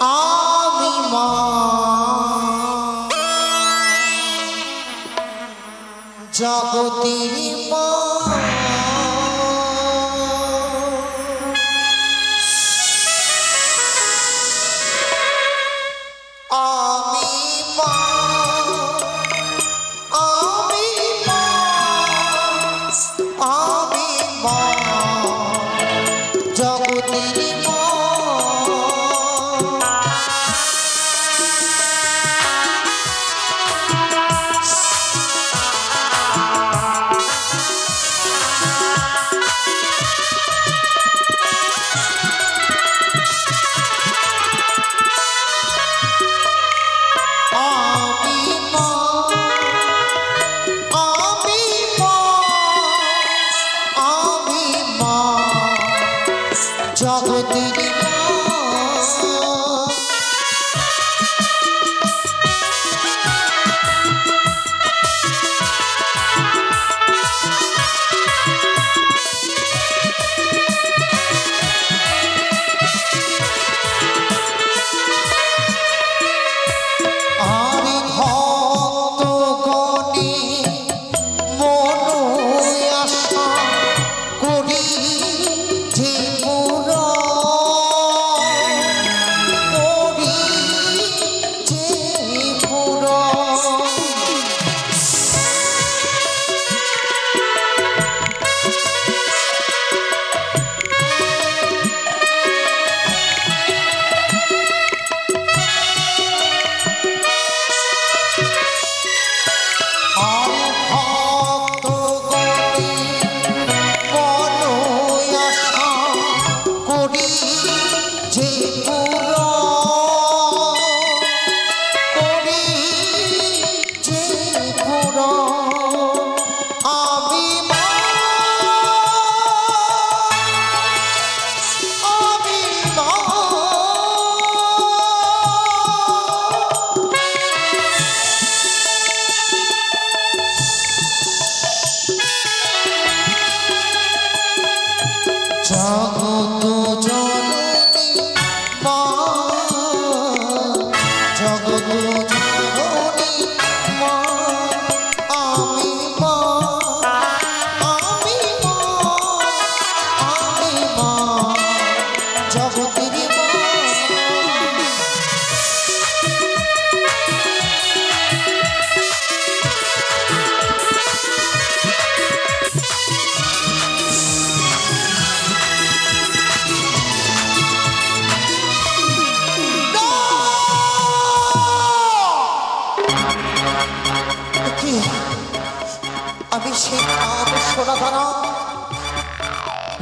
আমি মা জগতের মা আমি মা আমি মা আমি মা জগতের মা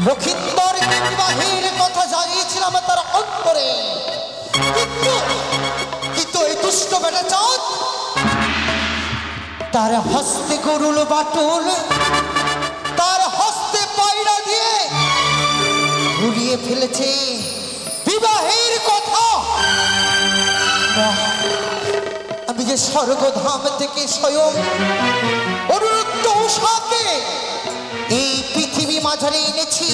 লক্ষিন্দর বিবাহের কথা জানিয়েছিলাম তার অন্তরে, কিন্তু এই দুষ্ট বেটা চাঁদ তার হস্তে গরুল বাটুল, তার হস্তে পায়রা দিয়ে ঘুরিয়ে ফেলেছে বিবাহের কথা। আমি যে স্বর্গধাম থেকে স্বয়ং অনিরুদ্ধ উষাকে এই পৃথিবী মাঝারে এনেছি,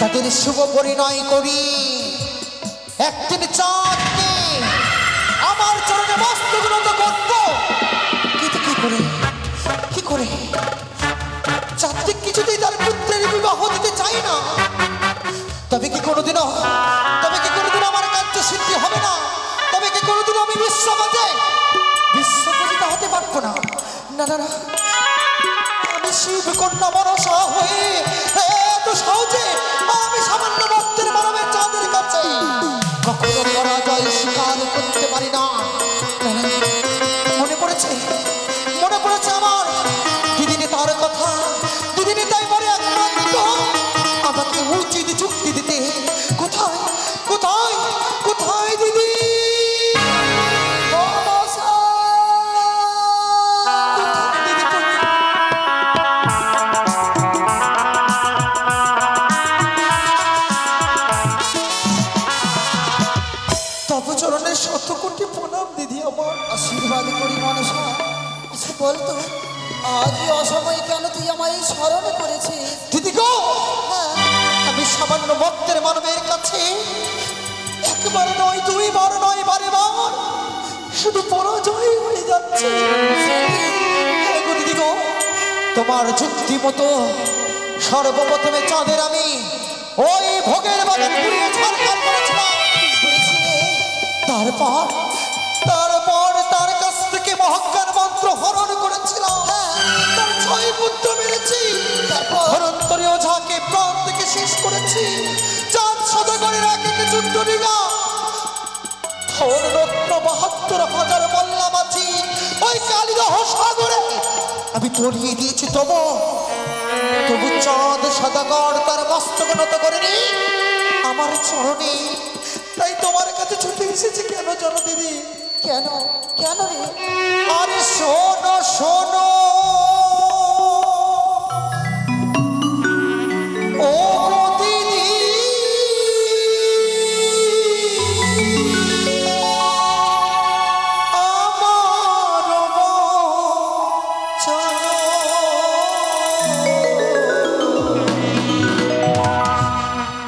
তাদের শুভ পরিণয় করি একদিন চাঁদকে আমার চরণে মস্তগ্রত করব। কিন্তু কি করে চাঁদকে কিছুতেই তার পুত্রের বিবাহ দিতে চাই না। তবে কি কোনোদিনও আমার কার্য সিদ্ধি হবে না? তবে কি কোনোদিনও আমি বিশ্বপতিতা হতে পারবো না? না না না, আমি শিব কন্যা মনসা হয়ে এত সহজে আমি সামান্য ভক্তের মানবের চাঁদের কাছে কখনো পরাজয় স্বীকার করতে পারি না। মনে পড়েছে আমার দিদিনে তার কথা, দিদিনে তাই পরে একমাত্র আমাকে উচিত যুক্তি দিতে। কোথায় কোথায় কোথায় দিদি? তপচরণের শত কোটি প্রণাম দিদি, আমার আশীর্বাদ করি মনসা। আচ্ছা বলতো আজ অসময়ে কেন তুই আমায় স্মরণ করেছিস? দিদি গো, আমি সামান্য ভক্তের মানবের কাছে এক একবার নয় দুইবার নয় বারেবার শুধু পরাজয় হয়ে যাচ্ছে। দিদি গো, তোমার যুক্তি মতো সর্বপ্রথমে চাঁদের আমি ওই ভোগের বাগান পুড়িয়ে ছাড়খাড় করেছিলাম। তারপর তার কাছ থেকে মহাজ্ঞান মন্ত্র হরণ করেছিলাম। তার 6 পুত্র মেরেছি। ধরন্তরী ওঝাকে প্রাণ থেকে শেষ করেছি। চাঁদ সদাগরের এক এক যুদ্ধ নিলা রত্ন ৭২,০০০ মল্লা মাছি ওই কালিদহ সাগরে আমি তলিয়ে দিয়েছি। তবু চাঁদ সদাগর তার মস্তক নত করেনি আমার চরণে। তাই তোমার কাছে ছুটে এসেছি। কেন জানো দিদি? কেন কেন রে? আরে শোনো শোনো, ও দিদি, আমার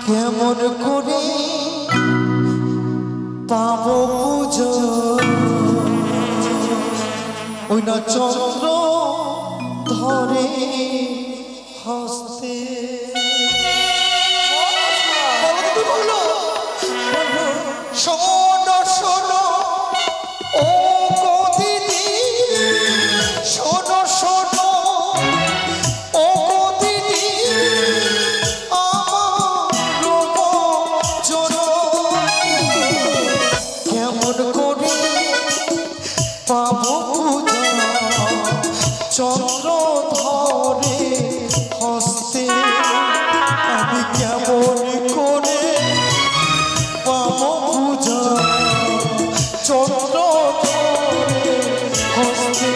কেমন করে পাবো পুজো ওই না চন্দ্র ধরে হস্তে। শোনো শোনো, ও দিদি, শোনো শোনো, ও দিদি, কেমন করে পাবো চন্দ্র ধরে হস্তে? আমি কেমন করে পাবো চন্দ্র ধরে হস্তে?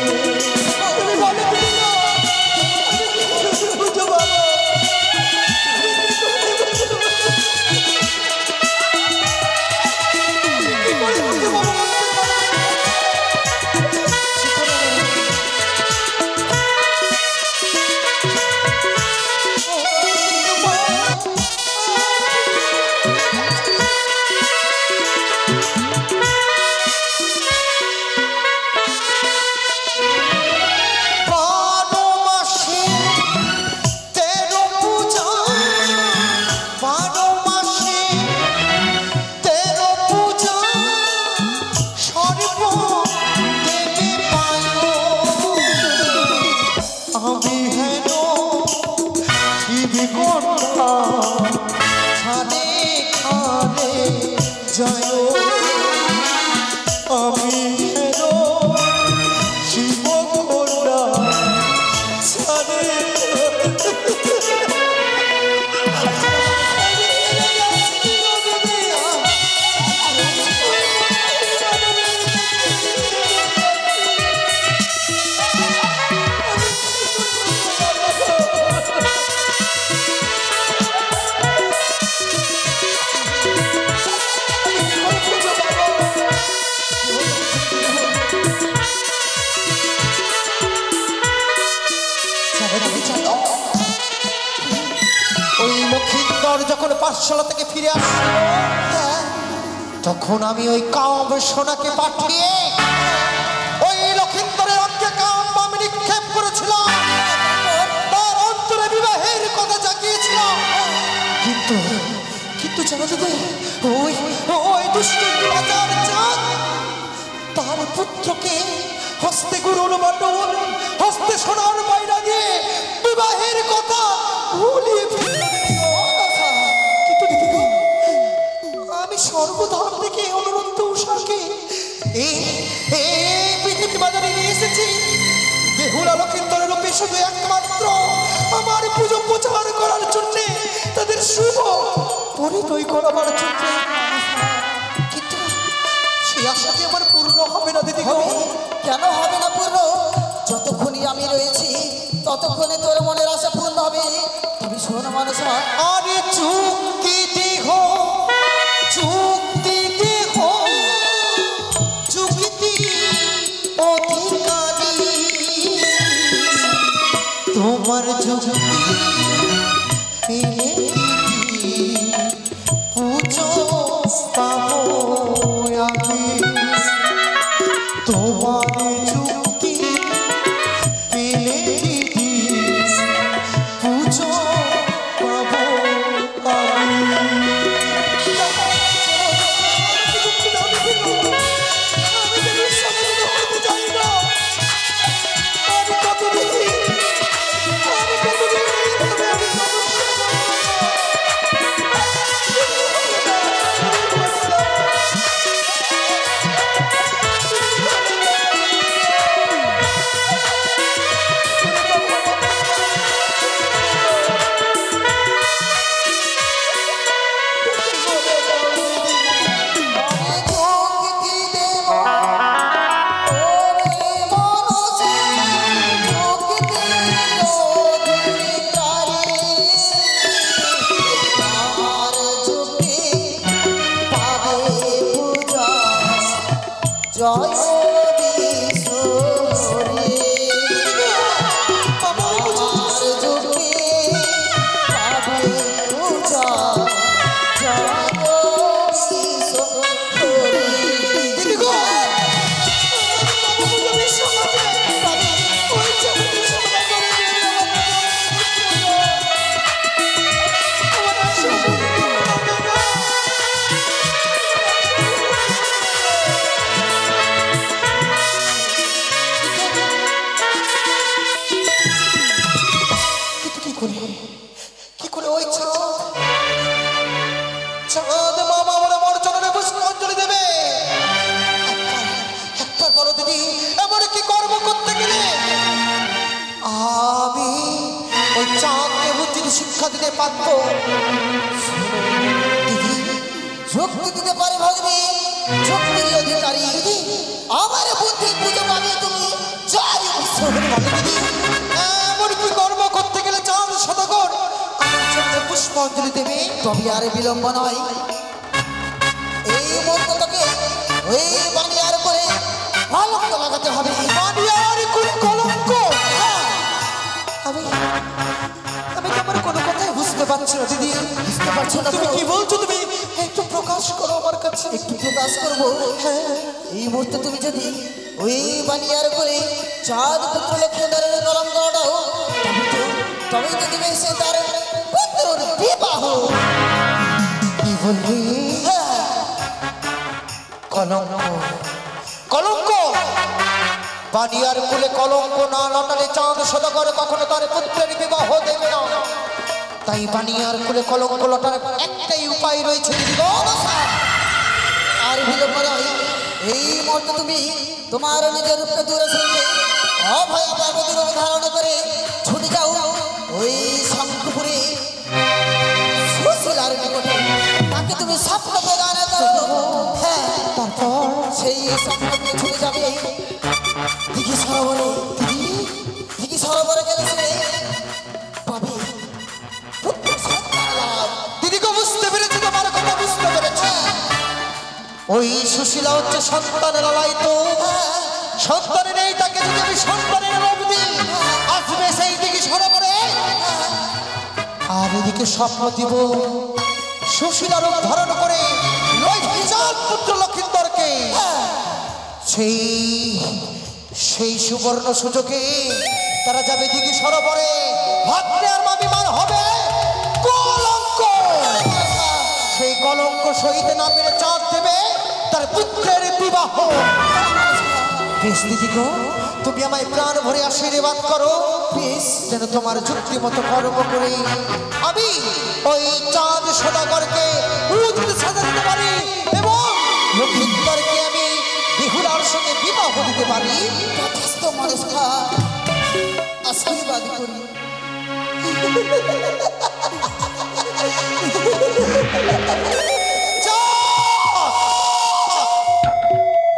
যখন পাঠশালা থেকে ফিরে আসছিল তখন আমি ওই কাম সোনাকে পাঠিয়ে ওই লক্ষিন্দরের অঙ্কে কাম আমি নিক্ষেপ করেছিলাম। তার অন্তরে বিবাহের কথা জাগিয়েছিলাম। কিন্তু জানো দিদি, ওই দুষ্ট রাজার চাঁদ তার পুত্রকে হস্তে গুরুর মণ্ডল, হস্তে সোনার বাইরা দিয়ে বিবাহের কথা ভুলিয়ে আমি সর্বধাম থেকে অনুরুদ্ধ উষাকে পৃথিবী বাজারে নিয়ে এসেছি। বেহুলা লক্ষিন্দরের রূপে শুধু একমাত্র আমার পুজো প্রচার করার জন্য, তাদের শুভ পরিচয় করাবার জন্য। কিন্তু সেই আশাটি আমার পূর্ণ হবে না দিদি। কেন হবে না পূর্ণ? যতক্ষণই আমি রয়েছি ততক্ষণে তোর মনের আশা পূর্ণ হবে। তুমি শোনো মানুষ, আরে চুক্তি দেহ অধিকারী তোমার যুক্তি পেলে পুজো পাবো। জয় বিশ্বরে আমার যুগে পাবে পূজা জয় বিশ্বরে কি করে ওই চাঁদ মামা বলে মোর চরণে পুষ্পাঞ্জলি দেবে? একবার বলো দিদি, এমন কি কর্ম করতে গেলে আমি ওই চাঁদকে বুদ্ধির শিক্ষা দিতে পারবো? দিদি শক্তি দিতে পারে ভগবী, শক্তির অধিকারী আমার বুদ্ধি পুজো পাবে তুমি জয় বিশ্বরে। এমন কি কর্ম করতে গেলে চাঁদ সদাগর আমার চরণে পুষ্পাঞ্জলি দেবে? তবে আর বিলম্ব নয়, এই মুহূর্তটাকে ওই বানিয়ার করে কলঙ্ক লাগাতে হবে। বানিয়ার করে কলঙ্ক? আমি আমি তোমার কোনো কথাই বুঝতে পারছি না দিদি। বুঝতে পারছো না তুমি তো? কি বলছো? তুমি একটু প্রকাশ করো আমার কাছে। একটু প্রকাশ করবো। এই মুহূর্তে তুমি যদি ওই বানিয়ার করে চাঁদ পুত্র লক্ষ্মণের কলঙ্ক লাগাও তবেই তো দিবে সে তার পুত্রের বিবাহ। কি বললি? কলঙ্ক? কলঙ্ক? বানিয়ার কুলে কলঙ্ক না লটালে চাঁদ সদাগর কখনো তার পুত্রের বিবাহ দেবে না। তাই বানিয়ার কুলে কলঙ্ক লটার একটাই উপায় রয়েছে দিদি গো। আর বিলম্ব নয়, এই মুহূর্তে তুমি তোমার নিজের রূপে দূরে সরিয়ে অভয় পার্বতীর রূপ ধারণ করে ছুটে যাও ওই শঙ্খপুরে সুশীলার নিকটে। তাকে তুমি স্বপ্ন প্রদান করো। হ্যাঁ, তারপর সেই শঙ্খপুরে ছুটে যাবে দিঘি সরোবরে। দিঘি সরোবরে গেলে সে পাবে পুত্র সন্তান লাভ। দিদি গো বুঝতে পেরেছি, তোমার কথা বুঝতে পেরেছি। ওই সুশীলা হচ্ছে সন্তানের লালায়িত। সন্তানের এই তাকে যদি আমি সন্তানের রূপ দিই আসবে সেই দিকে সরোবরে। আর এদিকে স্বপ্ন দিব সুশীলা রূপ ধারণ করে ওই চাঁদ পুত্র লক্ষিন্দরকে। সেই সুবর্ণ সুযোগে তারা যাবে দিঘি সরোবরে। ভাগ্নে আর মামিমার হবে কলঙ্ক। সেই কলঙ্ক সহিতে না পেরে চাঁদ দেবে তার পুত্রের বিবাহ। বেশ দিদি গো, তুমি আমায় প্রাণ ভরে আশীর্বাদ করো। বেশ, যেন তোমার যুক্তি মতো কর্ম করে আমি ওই চাঁদ সদাগরকে উচিত সাজা দিতে পারি এবং লক্ষিন্দরকে আমি বিহুলার সঙ্গে বিবাহ দিতে পারি। যথেষ্ট মনস্কা আশীর্বাদ করি।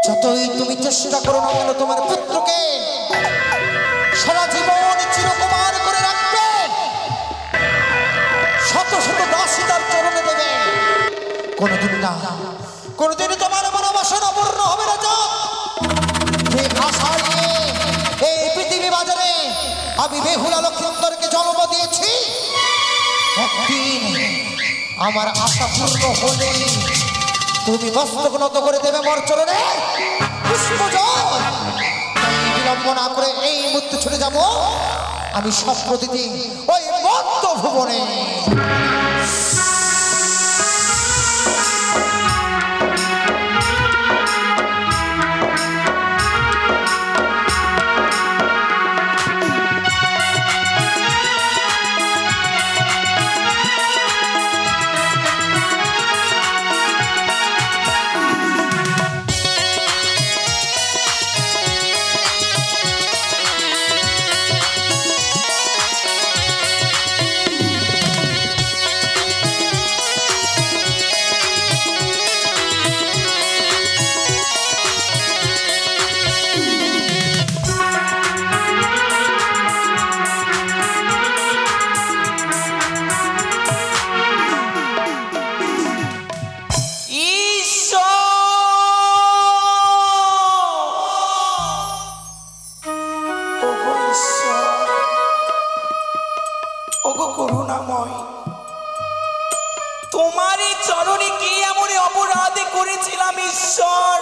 যতই তুমি চেষ্টা করো না কেন তোমার পুত্রকে সারা জীবন চিরকুমার করে রাখবে। শত শত দাসী তার চরণে দেবে। কোনদিন না, কোনদিন তোমার মনোবাসনা পূর্ণ হবে না। যে আশা নিয়ে এই পৃথিবী বাজারে আমি বেহুলা লক্ষিন্দরকে জন্ম দিয়েছি, একদিন আমার আশা পূর্ণ হলে তুমি মস্তক নত করে দেবে মোর চরণে পুষ্পজল। বিলম্ব না করে এই মুহূর্তে ছুটে যাব আমি স্বপ্ন দিতে ওই মত্ত ভুবনে। করেছিলাম ঈশ্বর,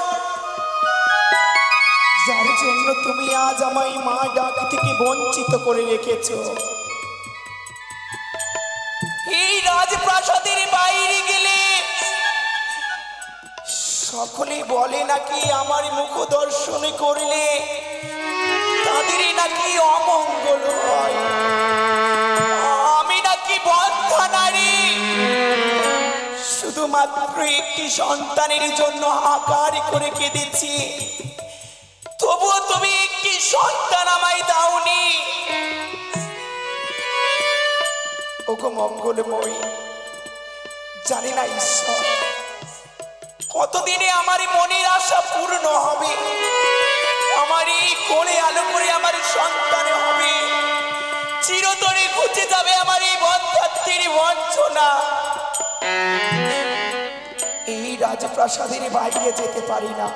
যার জন্য তুমি আজ আমায় মা ডাক থেকে বঞ্চিত করে রেখেছো। এই রাজপ্রাসাদের বাইরে গেলে সকলে বলে নাকি আমার মুখ দর্শন করলে তাদেরই নাকি অমঙ্গল হয়, আমি নাকি বদ্ধা নারী। শুধুমাত্র একটি সন্তানের জন্য হাহাকার করে কেঁদেছি, তবুও তুমি একটি সন্তান আমায় দাওনি। ওগো মঙ্গলময়ী, জানি না ঈশ্বর কতদিনে আমার মনের আশা পূর্ণ হবে, আমার এই কোলে আলো করে আমার সন্তান হবে, চিরতরে ঘুচে যাবে আমার এই বন্ধাত্মের বঞ্চনা। এই রাজপ্রাসাদের বাইরে যেতে পারি না,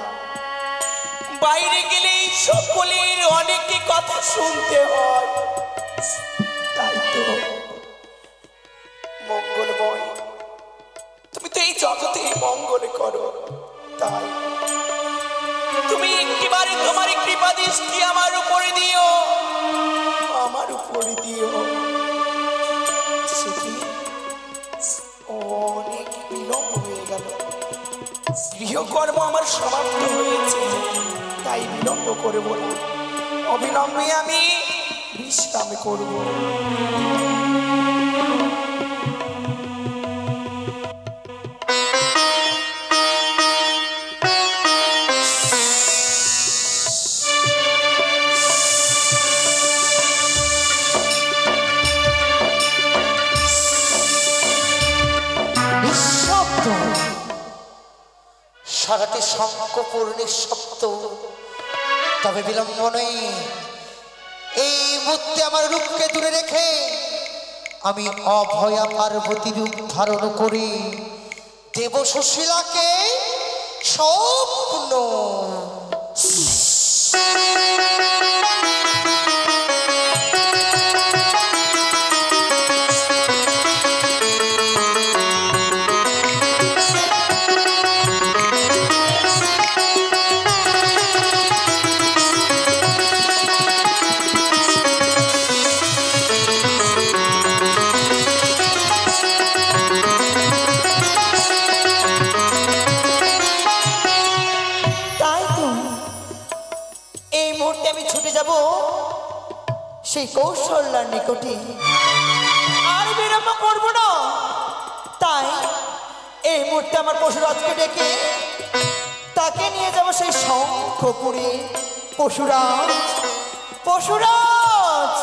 বাইরে গেলে সকলের অনেকে কথা শুনতে হয়। তাই তো মঙ্গলময়, তুমি তো এই জগতে মঙ্গল করো, তাই তুমি একটিবারে তোমার কৃপা দৃষ্টি আমার উপরে দিও, আমার উপরে দিও। সেটি অনেক বিলম্ব হয়ে গেল, গৃহকর্ম আমার সমাপ্ত হয়েছে, তাই বিলম্ব করব না, অবিলম্বে আমি বিশ্রাম করব। সারাটি শঙ্খপুর নিঃশব্দ, তবে বিলম্ব নেই। এই মুহূর্তে আমার রূপকে দূরে রেখে আমি অভয়া পার্বতী রূপ ধারণ করি দেব সুশীলাকে স্বপ্ন। সেই কৌশল্যার নিকটে আর বিলম্ব করব না, তাই এই মুহূর্তে আমার পশুরাজকে ডেকে তাকে নিয়ে যাব সেই শঙ্খপুরে। পশুরাজ, পশুরাজ,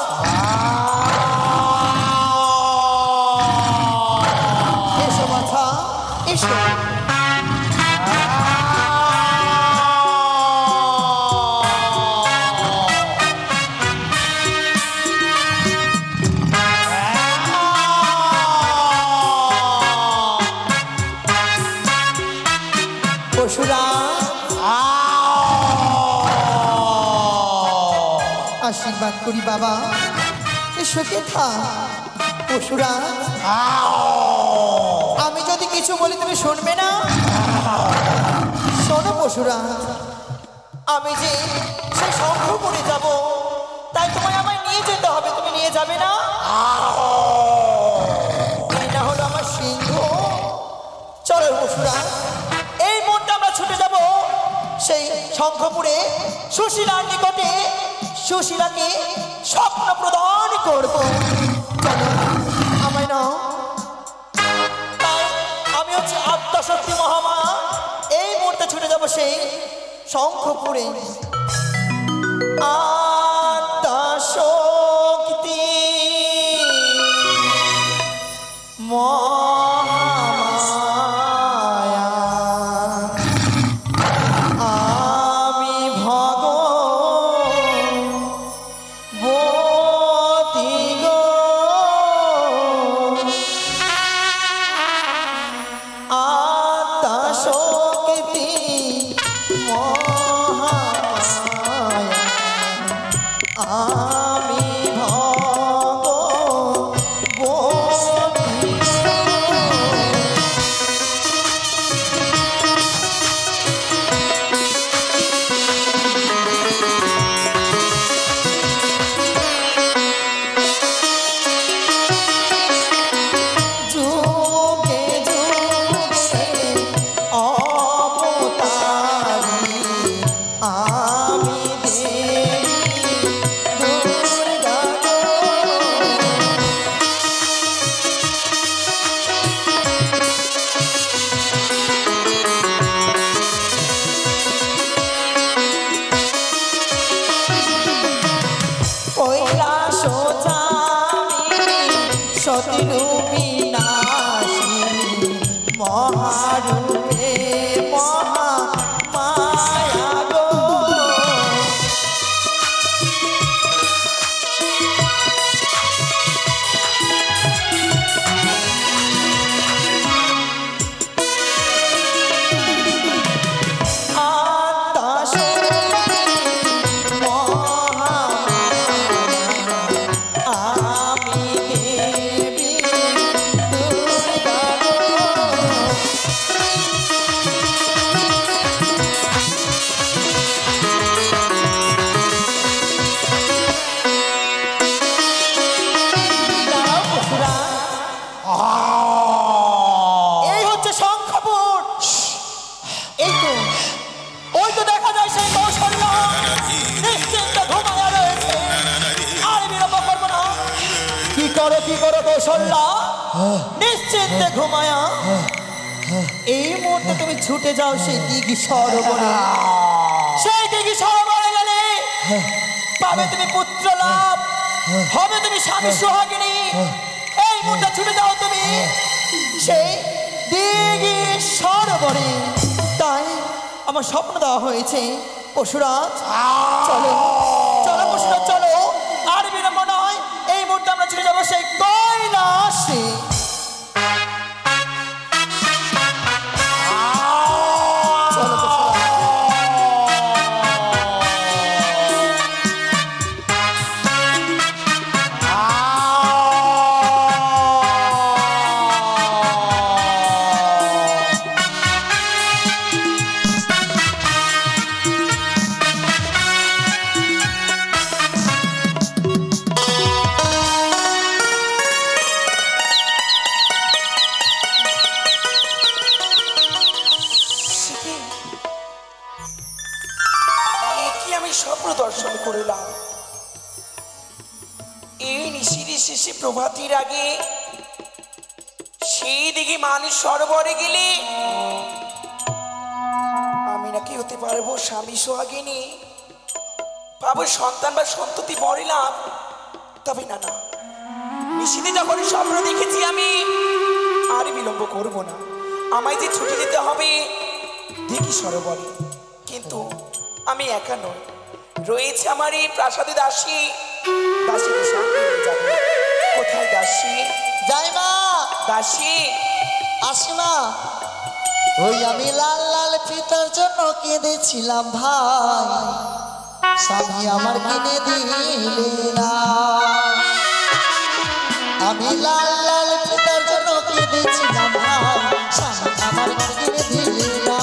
এসো মাথা, এসো। আশীর্বাদ করি বাবা, সুখে থাক। পশুরাজ, আমি যদি কিছু বলি তুমি শুনবে না? শোনো পশুরাজ, আমি যে সেই শঙ্খপুরে যাব, তাই তোমায় আমায় নিয়ে যেতে হবে, তুমি নিয়ে যাবে না? এই না হলো আমার সিংহ। চলো পশুরাজ, এই মুহূর্তে আমরা ছুটে যাব সেই শঙ্খপুরে সুশীলার নিকটে, সুশীলাকে স্বপ্ন প্রদান করব। চলো আমায় নাও। তাই আমি হচ্ছে আত্মশক্তি মহামা, এই মুহূর্তে ছুটে যাব সেই শঙ্খপুরে। আত্মশক্তি রূপী নাসিনী মহারূপে মহা মায়া গো। নিশ্চিন্তে ঘুমায়া এই মুহূর্তে তুমি ছুটে যাও সেই দিঘি সরোবরে। সেই দিঘি সরোবরে গেলে পাবে তুমি পুত্র লাভ, হবে তুমি স্বামী সোহাগিনী। এই মুহূর্তে ছুটে যাও তুমি সেই দিঘি সরোবরে। তাই আমার স্বপ্ন দেওয়া হয়েছে পশুরাজ, চলো চলো পশুরাজ চলো, আর বিলম্ব নয়। এই মুহূর্তে আমরা ছুটে যাবো সেই কৈলাসে। প্রভাতির আগে সেই দিকে মানুষ সরোবরে গেলে আমি নাকি হতে পারবো স্বামী সোহাগিনী, পাবো সন্তান বা সন্ততি বড়িলাম। তবে না না, নিশিতে যখন স্বপ্ন দেখেছি আমি আর বিলম্ব করব না। আমায় যে ছুটি দিতে হবে দিঘি সরোবরে, কিন্তু আমি একা নই, রয়েছে আমার এই প্রাসাদে দাসী। দাসীকে সঙ্গে নিয়ে যাবো। কোথায় দাসী? যাই মা। দাসী আসি মা। ওই আমি লাল লাল ফিতার জন্য কেঁদেছিলাম ভাই, স্বামী আমার কিনে দিলে না। আমি লাল লাল ফিতার জন্য কেঁদেছিলাম ভাই, স্বামী আমার কিনে দিলে না।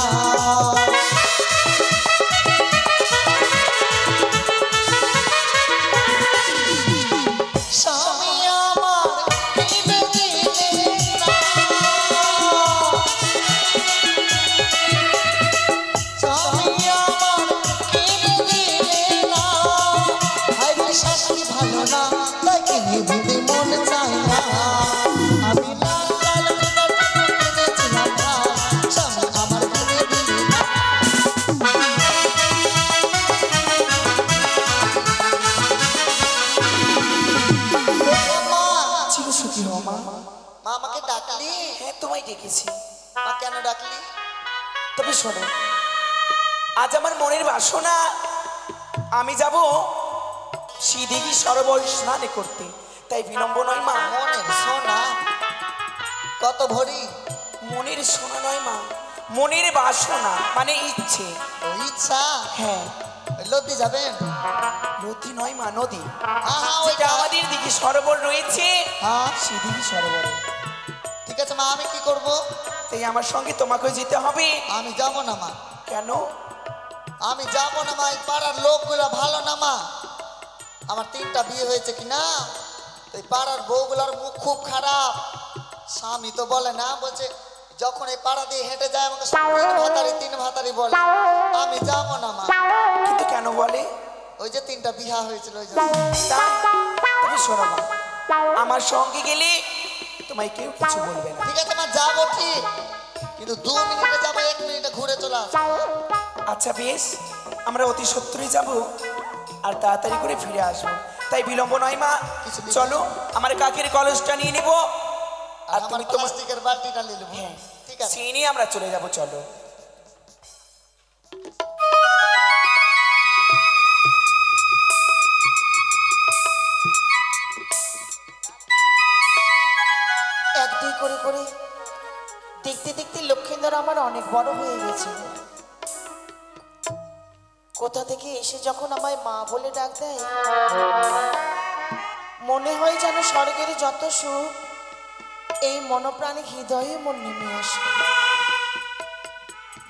কেন ডাকলি? তবে শোনো, আজ আমার মনের বাসনা আমি যাব সেই দিঘি সরোবর স্নানে করতে, তাই বিলম্ব নয় মা। মনের সোনা কত ভরি? মনের সোনা নয় মা, মনের বাসনা মানে ইচ্ছে। ও ইচ্ছা? হ্যাঁ। নদী যাবেন? নদী নয় মা, নদী। ওইটা আমাদের দিঘি সরোবর রয়েছে, হ্যাঁ সেই দিঘি সরোবরে। ঠিক আছে মা, আমি কি করব? তাই আমার সঙ্গে তোমাকে যেতে হবে। আমি যাব না মা। কেন? আমি যাব না মা, এই পাড়ার লোকগুলা ভালো না মা। আমার 3টা বিয়ে হয়েছে কিনা, এই পাড়ার বউগুলার মুখ খুব খারাপ। স্বামী তো বলে না, বলছে যখন এই পাড়া দিয়ে হেঁটে যায় আমাকে 3 ভাতারি বলে। আমি যাব না মা। কিন্তু কেন বলে? ওই যে 3টা বিয়া হয়েছিল ওই জন্য। তুমি শোনো মা, আমার সঙ্গে গেলে তোমায় কেউ কিছু বলবে না। ঠিক আছে মা, যাবো ঠিক, কিন্তু 2 মিনিটে যাবো, 1 মিনিটে ঘুরে চলে আসবো। আচ্ছা বেশ, আমরা অতি সত্তরই যাব আর তাড়াতাড়ি করে ফিরে আসবো। তাই বিলম্ব নয় মা, চলো আমার কাকের কলসটা নিয়ে নেব, আর তুমি তুমি তোমার- প্লাস্টিকের বালতিটা নিয়ে নেবো হ্যাঁ। ঠিক আছে সেই নিয়ে আমরা চলে যাব, চলো। এক দুই করে করে দেখতে দেখতে লক্ষ্মীন্দর আমার অনেক বড় হয়ে গেছে। কোথা থেকে এসে যখন আমায় মা বলে ডাক দেয়, মনে হয় যেন স্বর্গের যত সুখ এই মনপ্রাণে হৃদয়ে মন নেমে আসে।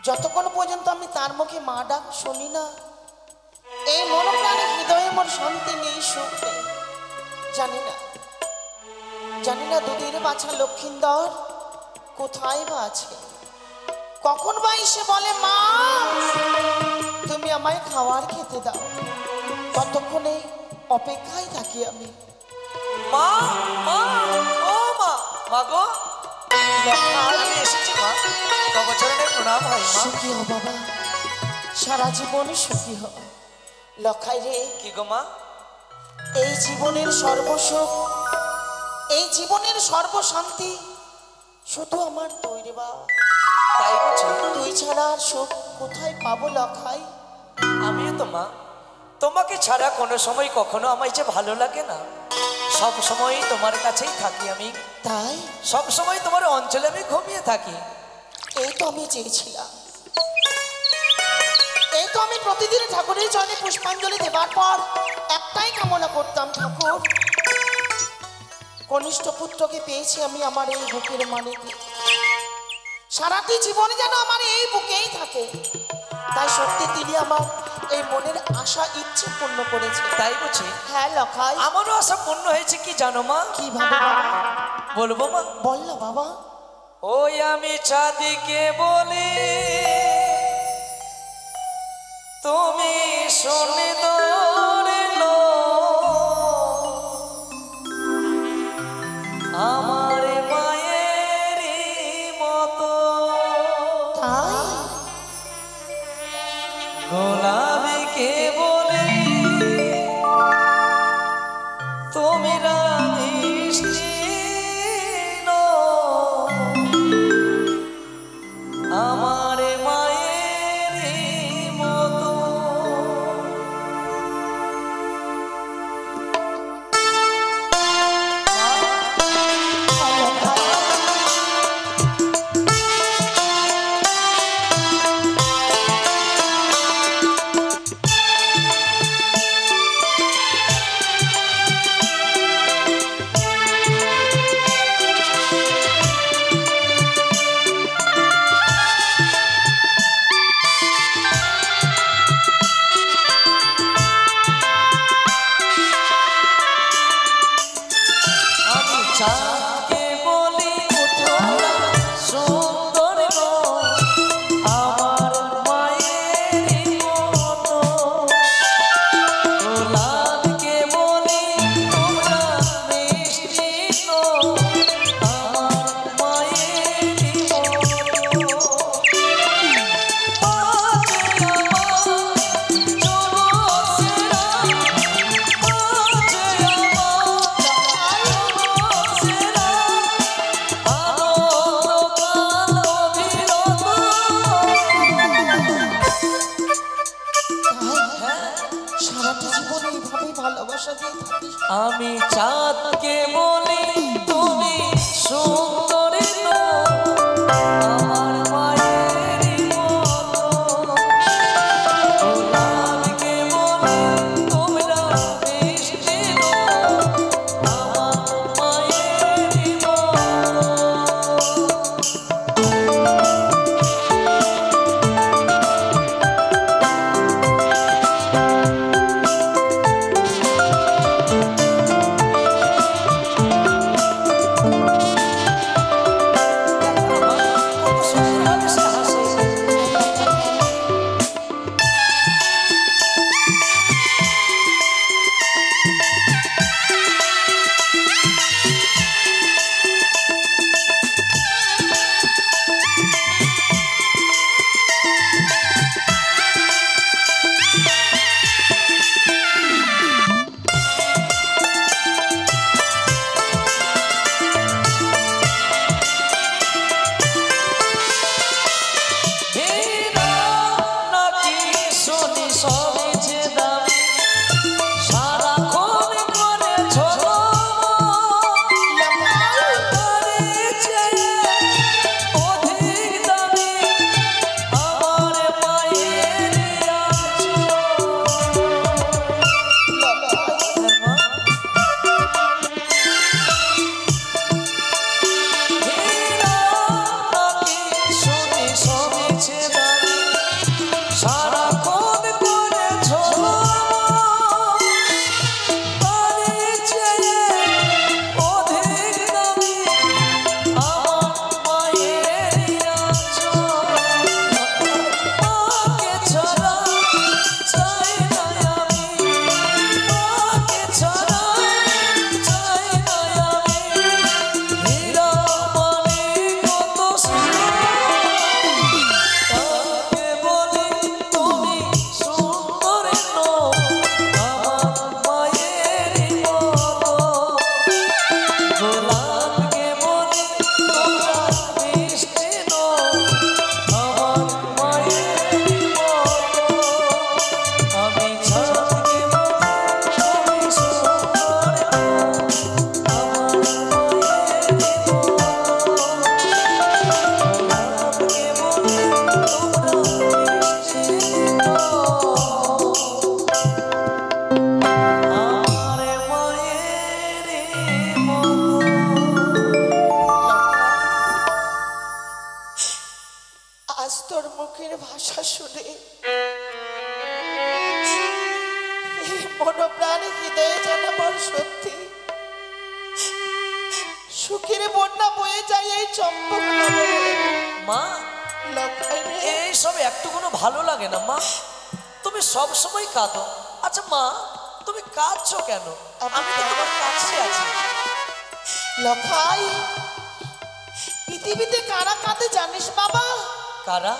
যতক্ষণ পর্যন্ত আমি তার মুখে মা ডাক শুনি না, এই মনপ্রাণে হৃদয়ে মোর শান্তি নেই, সুখ নেই। জানি না দুধের বাছা লক্ষ্মীন্দর কোথায় বা আছে, কখন বা এসে বলে মা তুমি আমায় খাওয়ার খেতে দাও। ততক্ষণে অপেক্ষায় থাকি আমি। মা মা ও মা মা গো, লক্ষাই, আমি এসেছি মা, তবচরণে প্রণাম হয় মা। সুখী হ বাবা, সারা জীবন সুখী হ। লক্ষাই রে, কি গো মা? এই জীবনের সর্বসুখ, এই জীবনের সর্বশান্তি শুধু আমার তুই রে বাবা। তাই বলছো? তুই ছাড়া আর সুখ কোথায় পাবো লক্ষাই? আমিও তো মা, তোমাকে ছাড়া কোনো সময় কখনো আমায় যে ভালো লাগে না। সব সময় তোমার কাছেই থাকি আমি, তাই সব সময় তোমার অঞ্চলে আমি ঘুমিয়ে থাকি। এই তো আমি চেয়েছিলাম, এই তো আমি প্রতিদিন ঠাকুরের চরণে পুষ্পাঞ্জলি দেবার পর একটাই কামনা করতাম, ঠাকুর কনিষ্ঠ পুত্রকে পেয়েছি আমি আমার এই বুকের মানিকে, সারাটি জীবনে যেন আমার এই বুকেই থাকে। তাই সত্যি তিনি আমার এই মনের আশা ইচ্ছে পূর্ণ করেছে। তাই বলছি, হ্যাঁ লখাই, আমারও আশা পূর্ণ হয়েছে কি জানো মা? কিভাবে বাবা? বলবো মা? বল না বাবা। ওই আমি চাঁদিকে বলি তুমি শুনে ধরলো আমার মায়ের মতো, তাই গোলাপীকে বলি তুমি রামিষ্টি আমার মায়ের মতো। আমি চাঁদকে বলি তোরা সুন্দর গো আমার মায়ের মতো, গোলাপকে বলি তোমরা মিষ্টি গো আমার মায়ের মতো। সারাটি জীবন এইভাবেই ভালোবাসা দিয়ে থাকিস। আমি চাঁদকে বলি তুমি সুন্দর গো আমার মায়ের মতো, গোলাপকে বলি তোমরা মিষ্টি গো আমার মায়ের মতো। হৃদয়ে যেন আমার সত্যি সুখের বন্যা বয়ে যায় এই চম্পক মা লখাই রে। এইসব একটু কোনো ভালো লাগে না মা, তুমি সব সময় কাঁদো। আচ্ছা মা, তুমি কাঁদছো কেন? আমি তো তোমার কাছে আছি। লখাই, পৃথিবীতে কারা কাঁদে জানিস বাবা? কারা?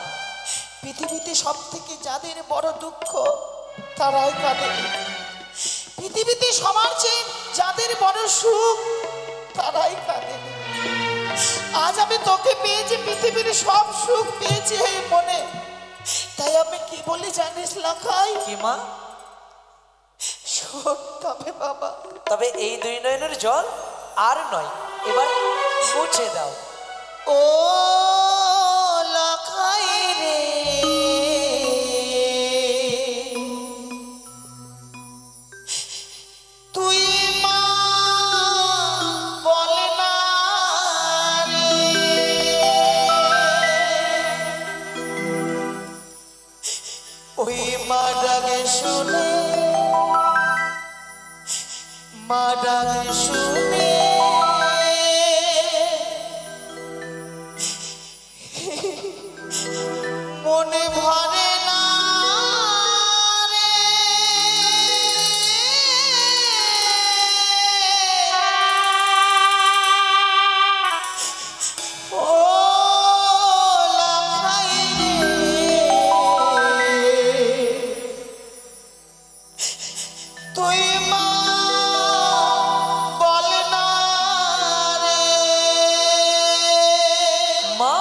পৃথিবীতে সব থেকে যাদের বড় দুঃখ তারাই কাঁদে। পৃথিবীতে সবার চেয়ে যাদের বড় সুখ তারাই কাঁদে। আজ আমি তোকে পেয়েছি, পৃথিবীর সব সুখ পেয়েছি এই মনে, তাই আমি কি বলি জানিস লখাই? কি মা? শোন তবে বাবা, তবে এই দুই নয়নের জল আর নয়, এবার মুছে দাও। ও লখাই রে, তুই মা বলে না রে, ওই মা ডাকে শুনে, মা ডাকে শুনে মনে ভরে না রে, ও লখাই রে, তুই মা বলে না রে। মা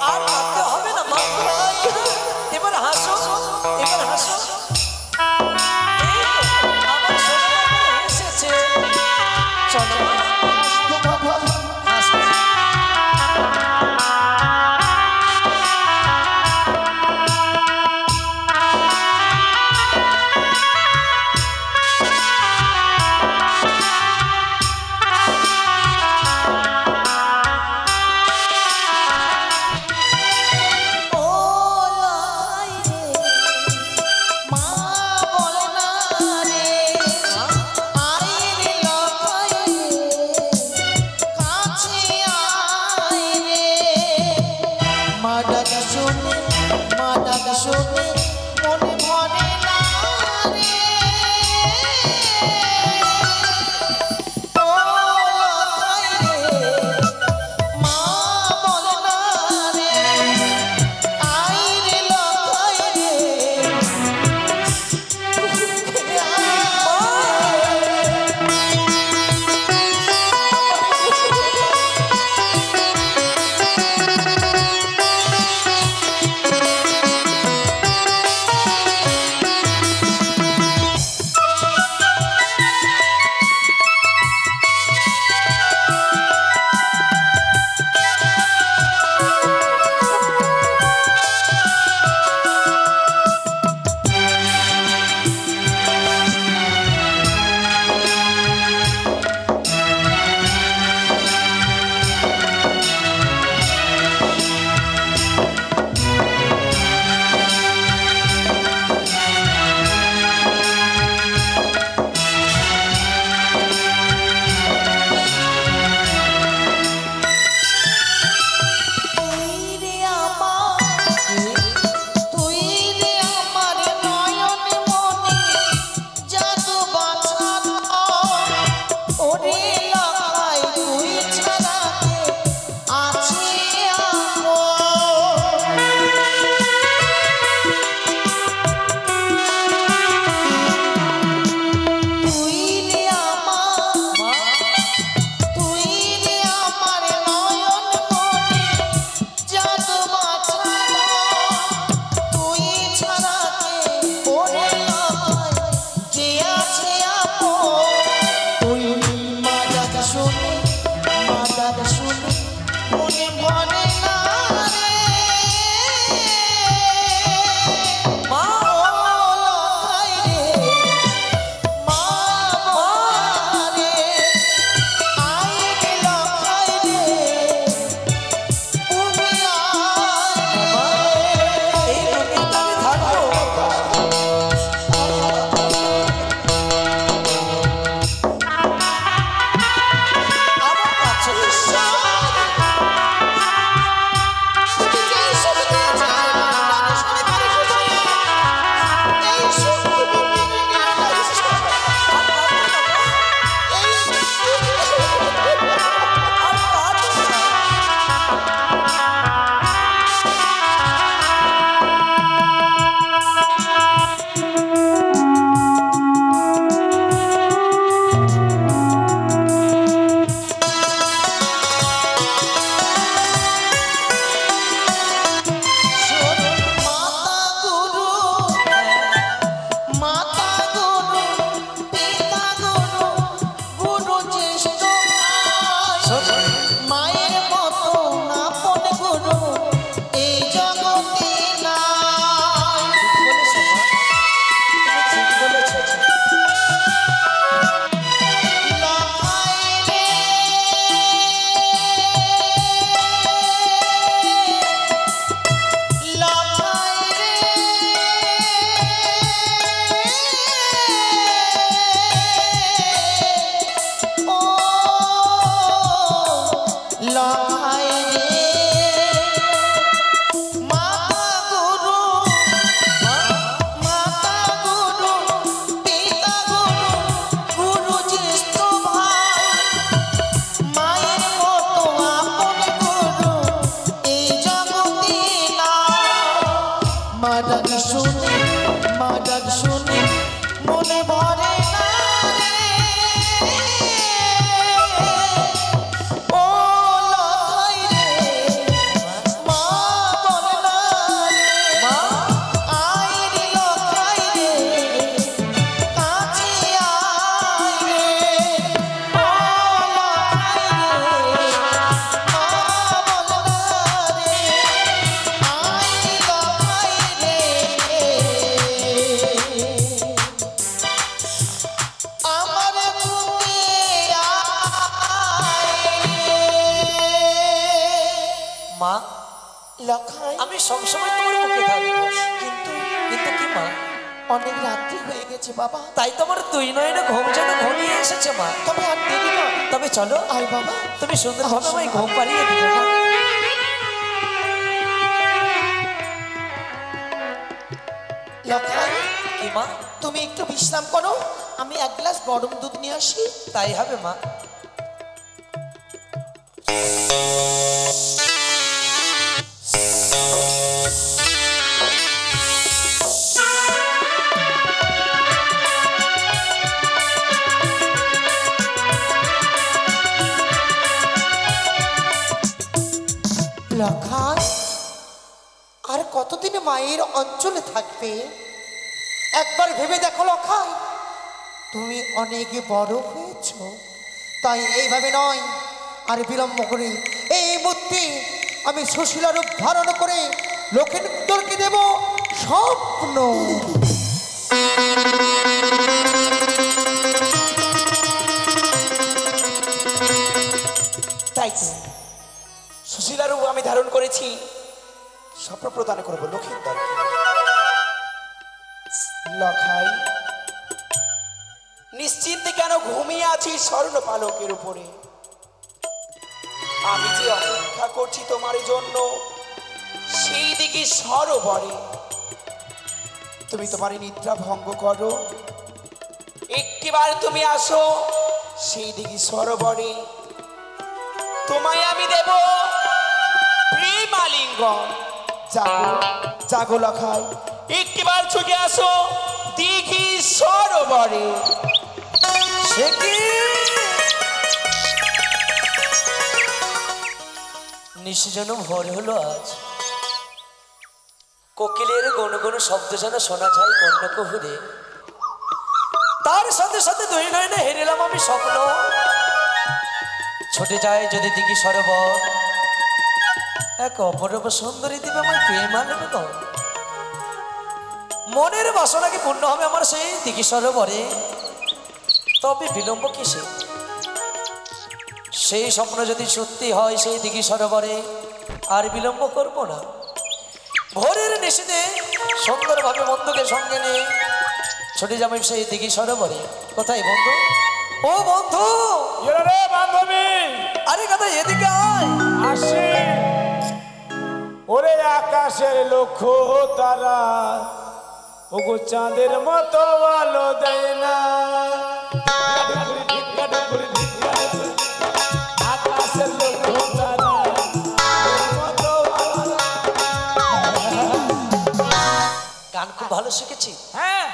আর কাঁদতে হবে না মা, এবার হাসো, এবার হাসো। এই তো, আমার সোনা বাবা এসেছে। চলো মা, হাসো। ও লখাই রে, মা বলে না রে, আয় রে লখাই রে, কাছে আয় রে, মা ডাক শুনে, মা ডাক শুনে মনে ভরে না রে, ও লখাই রে, মা বলে না রে, আয় রে লখাই রে, মা ডাক শুনে মা ডাক শুনে মনে ভরে না রে ও লখাই রে মা বলে না রে মা আয় রে লখাই রে কাছে আয় রে ও লখাই রে মা বলে না রে আয় লখাই রে আমার বুকে মা লখাই আমি সবসময় তোমার মুখে থাকবো কিন্তু কিন্তু কি মা অনেক রাত্রি হয়ে গেছে বাবা তাই তোমার দুই নয়নে ঘুম যেন ঘনিয়ে এসেছে মা তবে আর দেরি নয় তবে চলো আয় বাবা তুমি সুন্দরভাবে আমায় ঘুম পাড়িয়ে দিবে মা লখাই কি মা তুমি একটু বিশ্রাম করো আমি এক গ্লাস গরম দুধ নিয়ে আসি তাই হবে মা লখাই আর কতদিন মায়ের অঞ্চলে থাকবে একবার ভেবে দেখো লখাই তুমি অনেক বড় হয়েছ তাই এইভাবে নয় আর বিলম্ব করে এই মূর্তি আমি সুশীলা রূপ ধারণ করে লোকেন্দ্রকে দেব স্বপ্ন তাই তো সুশীলা রূপ আমি ধারণ করেছি স্বপ্ন প্রদান করবো লক্ষিন্দর লখাই নিশ্চিন্তে কেন ঘুমিয়ে আছি স্বর্ণ পালকের উপরে আমি যে অপেক্ষা করছি তোমার জন্য সেই দিকে সরোবরে তুমি তোমার নিদ্রা ভঙ্গ করো একটিবার তুমি আসো সেই দিকে সরোবরে তোমায় আমি দেব প্রেমালিঙ্গন জাগো জাগো লখাই একটিবার ছুটে আসো দিঘি সরোবরে সে কি নিশি যেন ভোর হলো আজ কোকিলের গনগন শব্দ যেন শোনা যায় কর্ণকুহুরে তার সাথে সাথে দুই নয়নে হেরিলাম আমি স্বপ্ন ছুটে যায় যদি দিঘি সরোবর এক অপরূপ সুন্দরী দিবে আমার প্রেমালিঙ্গন মনের বাসনা কি পূর্ণ হবে আমার সেই দিঘি সরোবরে তবে বিলম্ব কিসে সেই স্বপ্ন যদি সত্যি হয় সেই দিঘি সরোবরে আর বিলম্ব করব না ভোরের নিশীথে সুন্দরভাবে বন্ধুকে সঙ্গে নিয়ে ছুটে যাবে সেই দিঘি সরোবরে কোথায় বন্ধু ও বন্ধু রে বান্ধবী আরে কথা এদিকে আয় আসি ওরে আকাশের লক্ষ্য তারা ওগো চাঁদের মতো আলো দেয় না আকাশের লক্ষ্য তারা গান খুব ভালো শিখেছি হ্যাঁ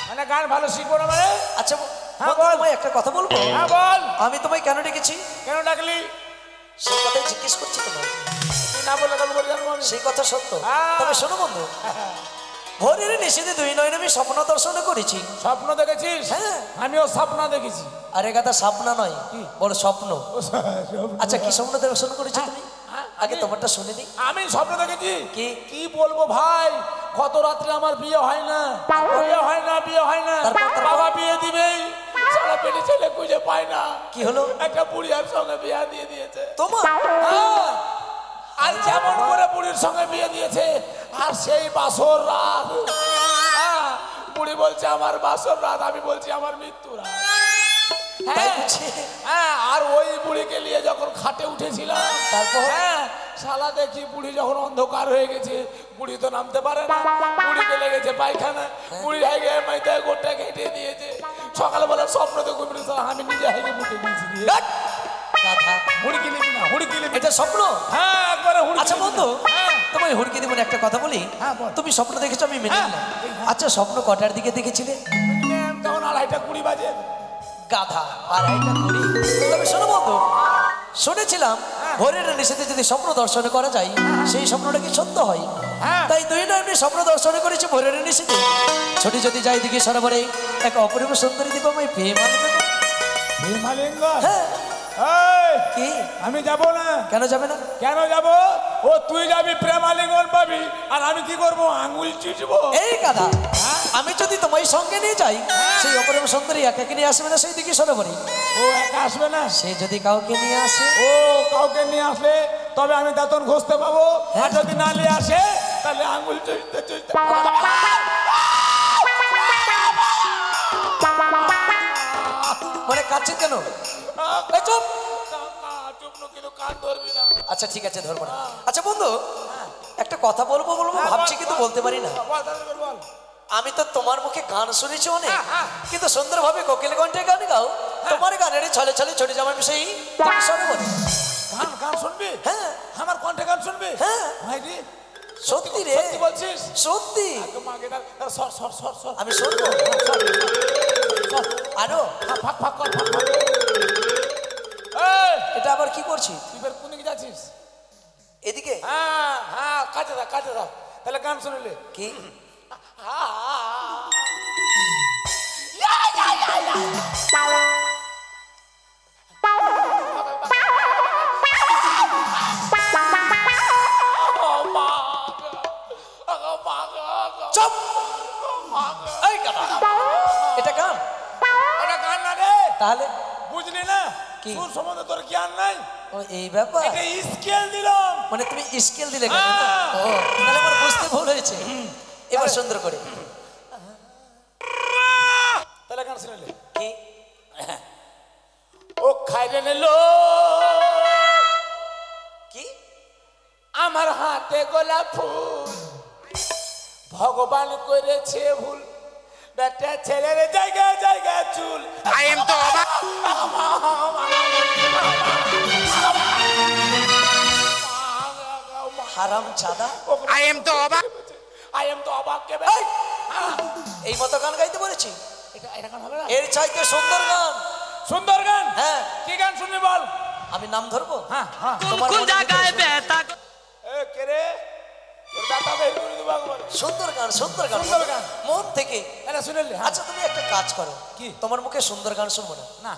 মানে গান ভালো শিখবো না মানে আচ্ছা হ্যাঁ, বন্ধু, বল। তোমায় একটা কথা বলবো হ্যাঁ বল আমি তোমায় কেন ডেকেছি কেন ডাকলি সেই কথাই জিজ্ঞেস করছি তোমায় তুই না বললে কবে বলে জানবো আমি? সেই কথা সত্য হ্যাঁ। তবে শোনো বন্ধু ভোরের নিশীথে দুই নয়নে আমি স্বপ্ন দর্শন করেছি স্বপ্ন দেখেছিস হ্যাঁ। আমিও স্বপ্ন দেখেছি আরে কথা স্বপ্ন নয় বড় স্বপ্ন স্বপ্ন। আচ্ছা কি স্বপ্ন দর্শন করেছো তুমি হ্যাঁ, আগে তোমারটা শুনে নি আমি স্বপ্ন দেখেছি কি? কি বলবো ভাই কত রাত্রে আমার বিয়ে হয় না বিয়ে হয় না তারপর? বাবা বিয়ে দিবেই সারা পেটে ছেলে খুঁজে পায় না কি হলো একটা বুড়িয়ার সঙ্গে বিয়ে দিয়ে দিয়েছে তোমার হ্যাঁ, আর যেমন করে বুড়ির সঙ্গে বিয়ে দিয়েছে আর সেই বাসর রাত হ্যাঁ, বুড়ি বলছে আমার বাসর রাত আমি বলছি আমার মৃত্যু রাত তাই হ্যাঁ, বুঝি? হ্যাঁ, আর ওই বুড়িকে নিয়ে যখন খাটে উঠেছিলাম তারপর? হ্যাঁ শালা দেখি বুড়ি যখন অন্ধকার হয়ে গেছে বুড়ি তো নামতে পারে না বুড়িকে লেগেছে পায়খানা বুড়ি হাইগে মাইতে গোটা কেটে দিয়েছে সকালবেলা স্বপ্ন তো ঘুমিয়ে আমি নিজে হাইগে মুখে দিয়েছি ধ্যাৎ! গাধা। হুড়কি নিবি না, হুড়কি নিবি। এটা স্বপ্ন? হ্যাঁ, একবারে হুড়কি আচ্ছা নিবি না। বন্ধু, হ্যাঁ। তোমায় হুড়কি দিব না, একটা কথা বলি। হ্যাঁ, বল। তুমি স্বপ্ন দেখেছো, আমি মেনে হ্যাঁ। নিলাম। আচ্ছা স্বপ্ন কটার দিকে দেখেছিলে? তখন 2:30 বাজে। গাধা, আর এইটা করি। তবে শোনো বন্ধু, শুনেছিলাম ভোরের নিশীথে যদি স্বপ্ন দর্শন করা যায় সেই স্বপ্নটা কি সত্য হয়। হ্যাঁ। তাই দুই নয়নে স্বপ্ন দর্শন করেছি ভোরের নিশীথে। ছুটি যদি যাই দিকে সরোবরে এক অপূর্ব সুন্দরী দীপময় প্রেম আনবে। ভীমালিঙ্গ। হ্যাঁ। এই, কি? আমি যাব না। কেন যাবে না? কেন যাব? ও তুই যাবি প্রেমালিঙ্গন পাবি, আর আমি কি করব? আঙ্গুল চিচবো। এই গাধা, আমি যদি তোমায় সঙ্গে নিয়ে যাই সেই অপূর্ব সুন্দরী একাকে নিয়ে আসবে না সেই দিকে সরোবরে? ও একা আসবে না। সে যদি কাউকে নিয়ে আসে? ও কাউকে নিয়ে আসলে তবে আমি দাঁতন ঘষতে পাবো, আর যদি না নিয়ে আসে তাহলে আঙ্গুল চুষতে চুষতে। মানে কাছে কেন? এই চুপ। চুপনো, কিন্তু কান ধরবি না। আচ্ছা ঠিক আছে, ধরবো না। আচ্ছা বন্ধু, একটা কথা বলবো ভাবছি কিন্তু বলতে পারি না। বল, তাড়াতাড়ি বল। আমি তো তোমার মুখে গান শুনেছি অনেক, কিন্তু সুন্দরভাবে কোকিল কণ্ঠে গান গাও। তোমার গানের ছলে ছলে ছুটে যাবো আমি সেই সরোবরে। গান গান শুনবি? হ্যাঁ। আমার কণ্ঠে গান শুনবি? হ্যাঁ। ভাই রে, সত্যি রে? সত্যি বলছিস? সত্যি মাকে সর সর সর সর। আমি শুনবো। আরো ফাঁক ফাঁক কর, ফাঁক ফাঁক। এই, এটা আবার কি করছি? তুই বের কোন দিকে যাচ্ছিস? এদিকে? হ্যাঁ হ্যাঁ, কাছে যা, কাছে যা, তাহলে গান শুনলে। কি? চুপ! এই গাধা, এটা গান? এটা গান না রে। তাহলে বুঝলি না? কি? সুর সম্বন্ধে তোর জ্ঞান নাই। ও এই ব্যাপার? এটা স্কেল দিলাম। মানে তুমি স্কেল দিলে গানে না? ও তাহলে আমার বুঝতে ভুল হয়েছে। এবার সুন্দর করে তাহলে গান শুনলে। কি? ও খাইলে নিল কি? আমার হাতে গোলাপ ফুল, ভগবান করেছে ভুল, বেটা ছেলের জায়গায় জায়গায় চুল। আই এম তো অবাক। হারাম চাঁদা, আই এম তো অবাক। আই এম তো অবাক কে? এই মতো গান গাইতে বলেছি? এটা এটা গান হবে না? এর চাইতে সুন্দর গান। সুন্দর গান? হ্যাঁ। কি গান শুনবি বল? আমি নাম ধরবো? হ্যাঁ হ্যাঁ। তোমার মনে জায়গায় যেতে ব্যথা এ কে রে? তোর দাতা বের করে দেবো একবার। সুন্দর গান, সুন্দর গান, সুন্দর গান। মন থেকে। এটা শুনলে? আচ্ছা তুমি একটা কাজ করো। কি? তোমার মুখে সুন্দর গান শুনবো না। না।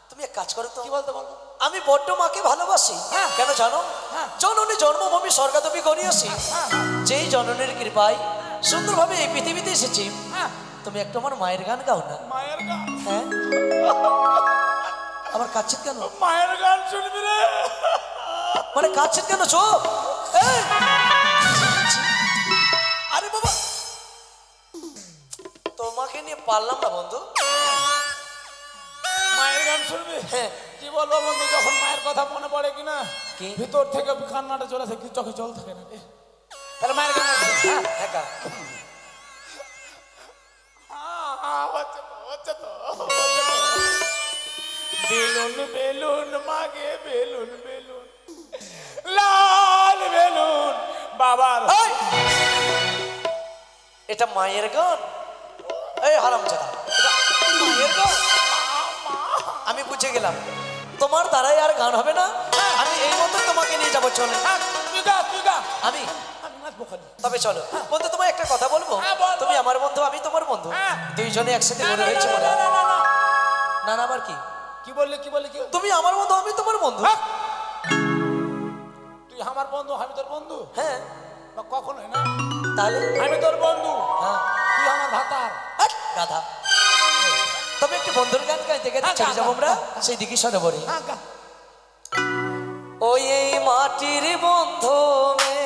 তুমি এক কাজ করো তো। কি বলতে বলবো? আমি বড্ড মাকে ভালোবাসি। হ্যাঁ। কেন জানো? হ্যাঁ। জননী জন্মভূমি স্বর্গাদপি করিয়াছি। হ্যাঁ। যেই জননীর কৃপায় সুন্দরভাবে এই পৃথিবীতে এসেছি। হ্যাঁ। তুমি একটু আমার মায়ের গান গাও না। মায়ের গান? হ্যাঁ। আমার কাচ্ছিত কেন? মায়ের গান শুনবি রে? মানে কাচ্ছিত কেন? চোখ। এই! আরে বাবা, তোমাকে নিয়ে পারলাম না বন্ধু। মায়ের গান শুনবি? হ্যাঁ। কি বলবো বন্ধু, যখন মায়ের কথা মনে পড়ে কিনা কি? ভিতর থেকে কান্নাটা চলে আসে, কি চোখে জল থাকে না রে। তাহলে মায়ের গান আছে? হ্যাঁ, হ্যাঁ গা। হচ্ছে তো, হচ্ছে তো। বেলুন বেলুন মাগে বেলুন বেলুন, লাল বেলুন বাবার। এই! এটা মায়ের গান? এই হারামজাদা, এটা মায়ের গান? আমি বুঝে গেলাম তোমার দ্বারাই আর গান হবে না। আমি এই মতো তোমাকে নিয়ে যাবো। চলে হ্যাঁ, তুই গা, তুই গা। আমি আমি নাচবো খালি। তবে চলো বন্ধু, তোমায় একটা কথা বলবো। হ্যাঁ, বল, তুমি বল। আমার বন্ধু, আমি তোমার বন্ধু। হ্যাঁ। দুইজনে একসাথে না, বড় না, হয়েছে না, বলে। না, না, না, না। না না, আবার কি? কি বললি, কি বললি, কি? তুমি আমার বন্ধু, আমি তোমার বন্ধু। হ্যাঁ। তুই আমার বন্ধু, আমি তোর বন্ধু? হ্যাঁ। বা কখনোই না। তাহলে আমি তোর বন্ধু, হ্যাঁ। তুই আমার ভাতার। হাট, গাধা। তবে একটি বন্ধুর গান গাইতে গাইতে হ্যাঁ, চলে গা, যাবো গা, আমরা সেই দিকে সরোবরে। হ্যাঁ গা। ওই এই মাটির বন্ধু মে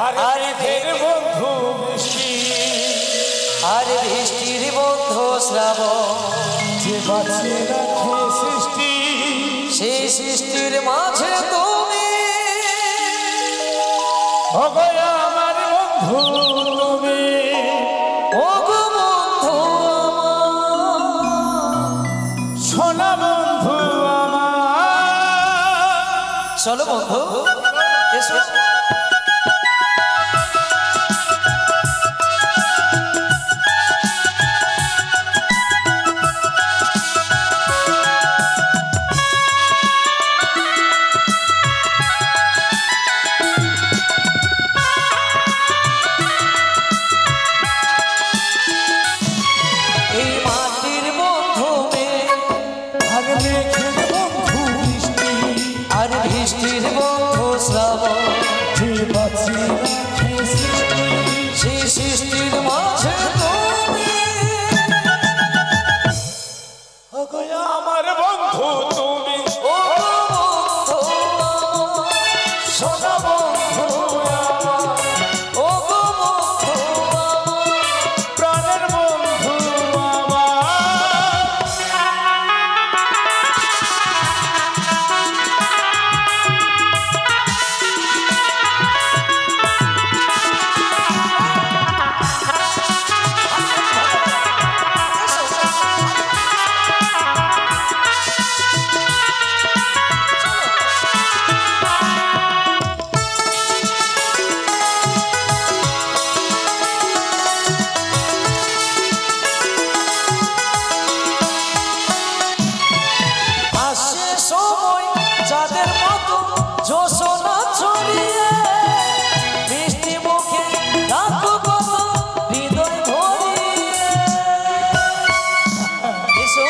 আরে ফের বন্ধু বৃষ্টি, আর বৃষ্টির বন্ধু শ্রাবণ, যে বাঁচিয়ে রাখে সৃষ্টি, সেই সৃষ্টির মাঝে তুমি ওগো আমার বন্ধু তুমি। ওগো বন্ধু আমার, সোনা বন্ধু বাঁচিয়ে রাখে সৃষ্টি, সেই সৃষ্টির মাঝে তুমি ওগো আমার বন্ধু তুমি, ও বন্ধু আমার, সোনা বন্ধু আমার, ও গো বন্ধু আমার, প্রাণের বন্ধু আমার। আসে সময় যাদের মতো জোছনা ছড়িয়ে, মিষ্টি মুখে ডাকো কত হৃদয় ভরিয়ে। এসো।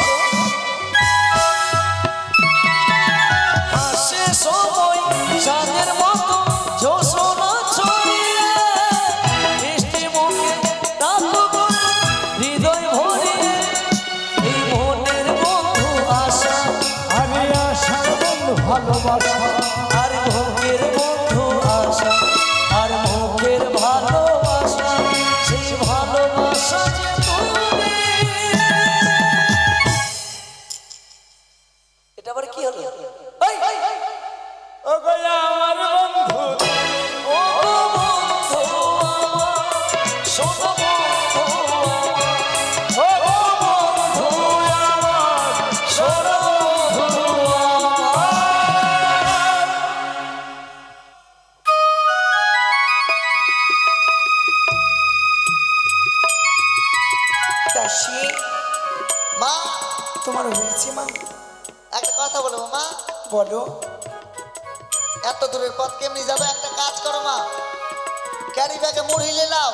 আসে সময় যাদের মতো জোছনা ছড়িয়ে, মিষ্টি মুখে ডাকো কত হৃদয় ভরিয়ে। এই মনের বন্ধু আশা আরে আশার বন্ধু ভালোবাসা, আর মুখের বন্ধু আশা, আর মুখের ভালোবাসা, সেই ভালোবাসা যে তুমি। এটা আবার কি হলো? এই, ওগো আমার বন্ধু ও বন্ধু আমার, শোনো বন্ধু আমার, ও বন্ধু আমার, শোনো বন্ধু আমার। দাসী, মা তোমার হয়েছে মা? একটা কথা বলবো মা, বলো। এত দূরের পথ কেমনি যাবে? একটা কাজ করো মা, ক্যারি ব্যাগে মুড়ি লেলাও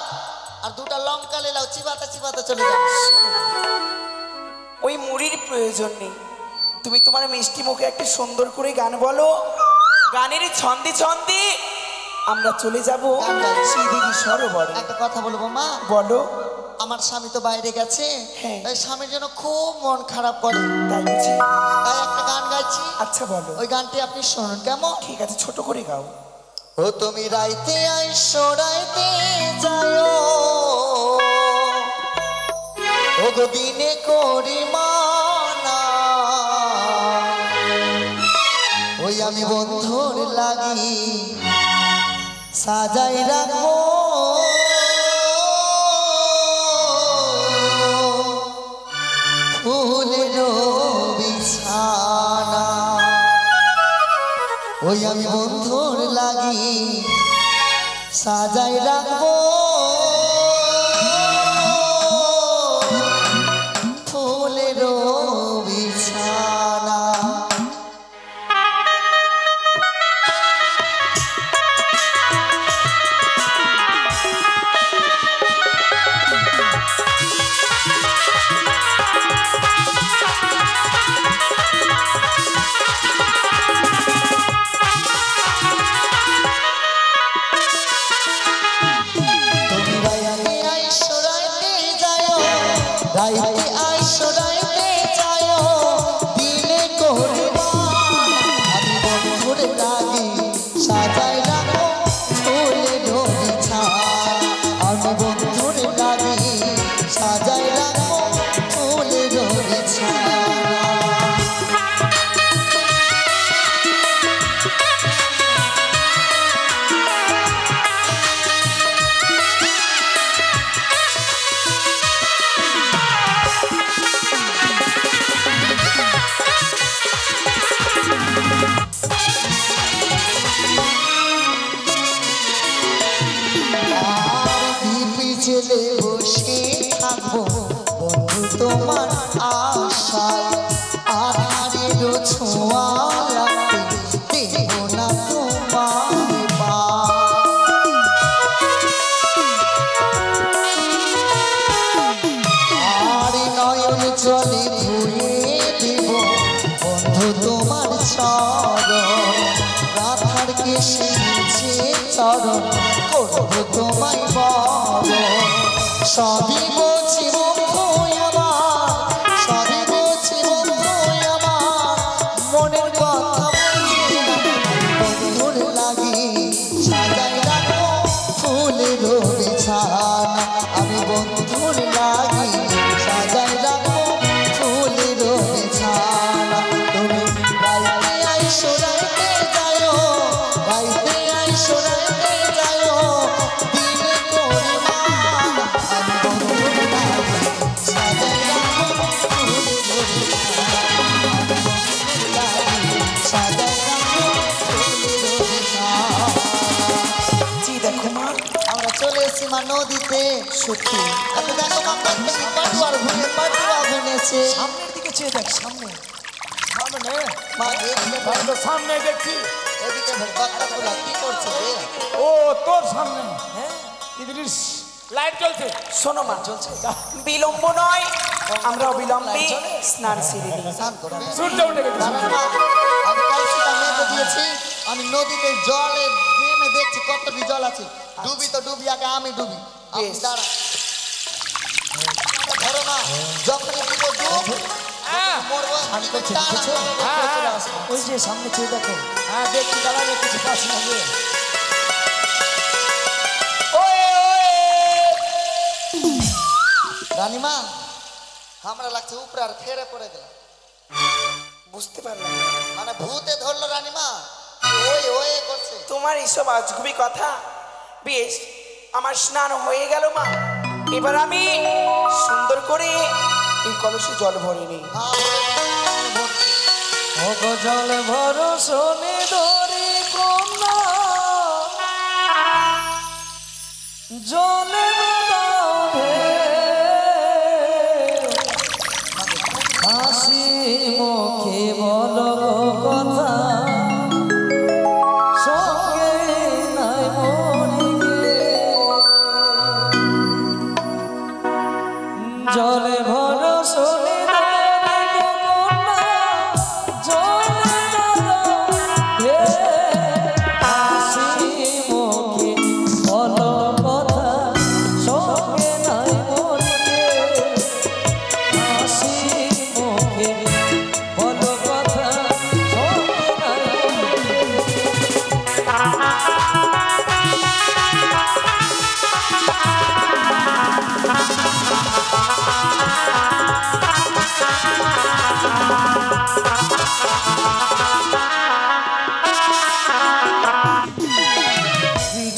আর দুটা লঙ্কা লেলাও, চিবাতে চিবাতে চলে যাও। ওই মুড়ির প্রয়োজন নেই, তুমি তোমার মিষ্টি মুখে একটা সুন্দর করে গান বলো, গানের ছন্দে ছন্দে আমরা চলে যাব গান গাইছি। শ্রীদেবী সরোবরে। একটা কথা বলবো মা, বলো। আমার স্বামী তো বাইরে গেছে, হ্যাঁ। তাই স্বামীর জন্য খুব মন খারাপ করে, তাই বুঝি? তাই একটা গান গাইছি, আচ্ছা বলো। ওই গানটি আপনি শুনুন কেমন? ঠিক আছে, ছোট করে গাও। ও তুমি রাইতে আইসো রাইতে যাও, ও গো দিনে করি মানা, ওই আমি বন্ধুর লাগি সাজাই রাখবো ফুলের বিছানা, ওই আমি বন্ধুর লাগি সাজাই রাখবো ফুলের বিছানা। তুমি রাইতে আইসো রাইতে যাও, রাইতে আইসো রাইতে যাও, দিনে করবা আমি বন্ধুর লাগি সাজাই রাখো ফুলের বিছানা, আমি বন্ধুর লাগি সাজাই রাখো ফুলের বিছানা। ছেলে বসে থাকবো বন্ধু তোমার আশায়, আধারের ছোঁয়া লাগতে দেব না তোমার পা। আর নয়ন জলে ধুয়ে দেব বন্ধু তোমার চরণ, রাধার কেশে চরণ করবো তোমায় বলো সবই বলছি বন্ধু আমার সবই বলছি বন্ধু আমার মনের কথা বলছি না বন্ধুর লাগি সাজাই রাখো ফুলের বিছানা আমি বন্ধুর লাগি সাজাই রাখো ফুলের বিছানা তুমি গাইতে আইসো রাইতে যাও গাইতে আইসো রাইতে যাও দিনে করে মানা আমি বন্ধুর লাগি সাজাই রাখো ফুলের বিছানা সাজাই রাখো ফুলের বিছানা জি দেখো মা, আমরা চলে এসেছি মা নদীতে সত্যি এত দেখো মা প্রত্যেকটি পাটুয়ার ঘুরে পাটুয়া গুনেছে সামনের দিকে চেয়ে দেখ, সামনে সামনে মা দেখলে আমি তো সামনে দেখছি। এদিকে বাচ্চা তোলা কি করছে রে ও তোর সামনে হ্যাঁ ইদ্রিস লাইট জ্বলছে। শোনো মা, চলছে বিলম্ব নয়, আমরা অবিলম্বে স্নান সেরে নিই। স্নান করবে সূর্য উঠে গেছে। দাঁড়ান মা, আমি কালসিটা মেপে দিয়েছি আমি নদীতে জলে নেমে দেখছি কতটি জল আছে ডুবি তো ডুবি আগে আমি ডুবি আপনি বেশ। দাঁড়া ধরো মা যখনই দিব ডুব হ্যাঁ মরবো আমি টানা হ্যাঁ, চলে হ্যাঁ। আসবো ওই যে সামনে চেয়ে দেখো হ্যাঁ দেখছি দাঁড়ালে কিছু পাস না গিয়ে। রানীমা আমরা লাগছে উপরে আর ফেরে পড়ে গেল বুঝতে পারলাম না। মানে ভূতে ধরলো রানীমা ওই ওই করছে তোমার এইসব আজগুবি কথা। বেশ, আমার স্নান হয়ে গেল মা, এবার আমি সুন্দর করে এই কলসে জল ভরে নিই। ওগো জল ভরো শোনে ধরি কন্যা জলে দাও হাসি মুখে বলো কথা সঙ্গে নাই মরিবে জলে ভরো শোনে ধরি কন্যা জলে দাও হাসি মুখে বলো কথা সঙ্গে নাই মরিবে হাসি মুখে বলো কথা সঙ্গে নাই মরিবে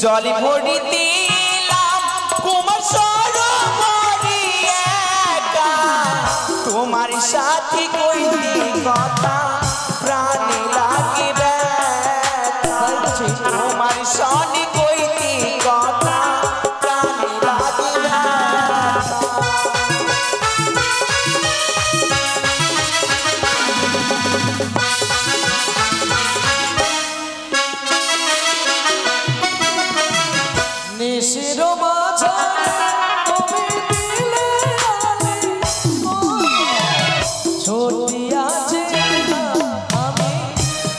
জলে ভরি দিলাম কুমার সরোবরে একা, তোমার সাথে কইতে কথা প্রাণে লাগে ব্যথা। তোমার সনে কইতে কথা প্রাণে লাগে ব্যথা। নিশির মাঝারে তুমি দিলে আলে ছুটিয়া যে আমি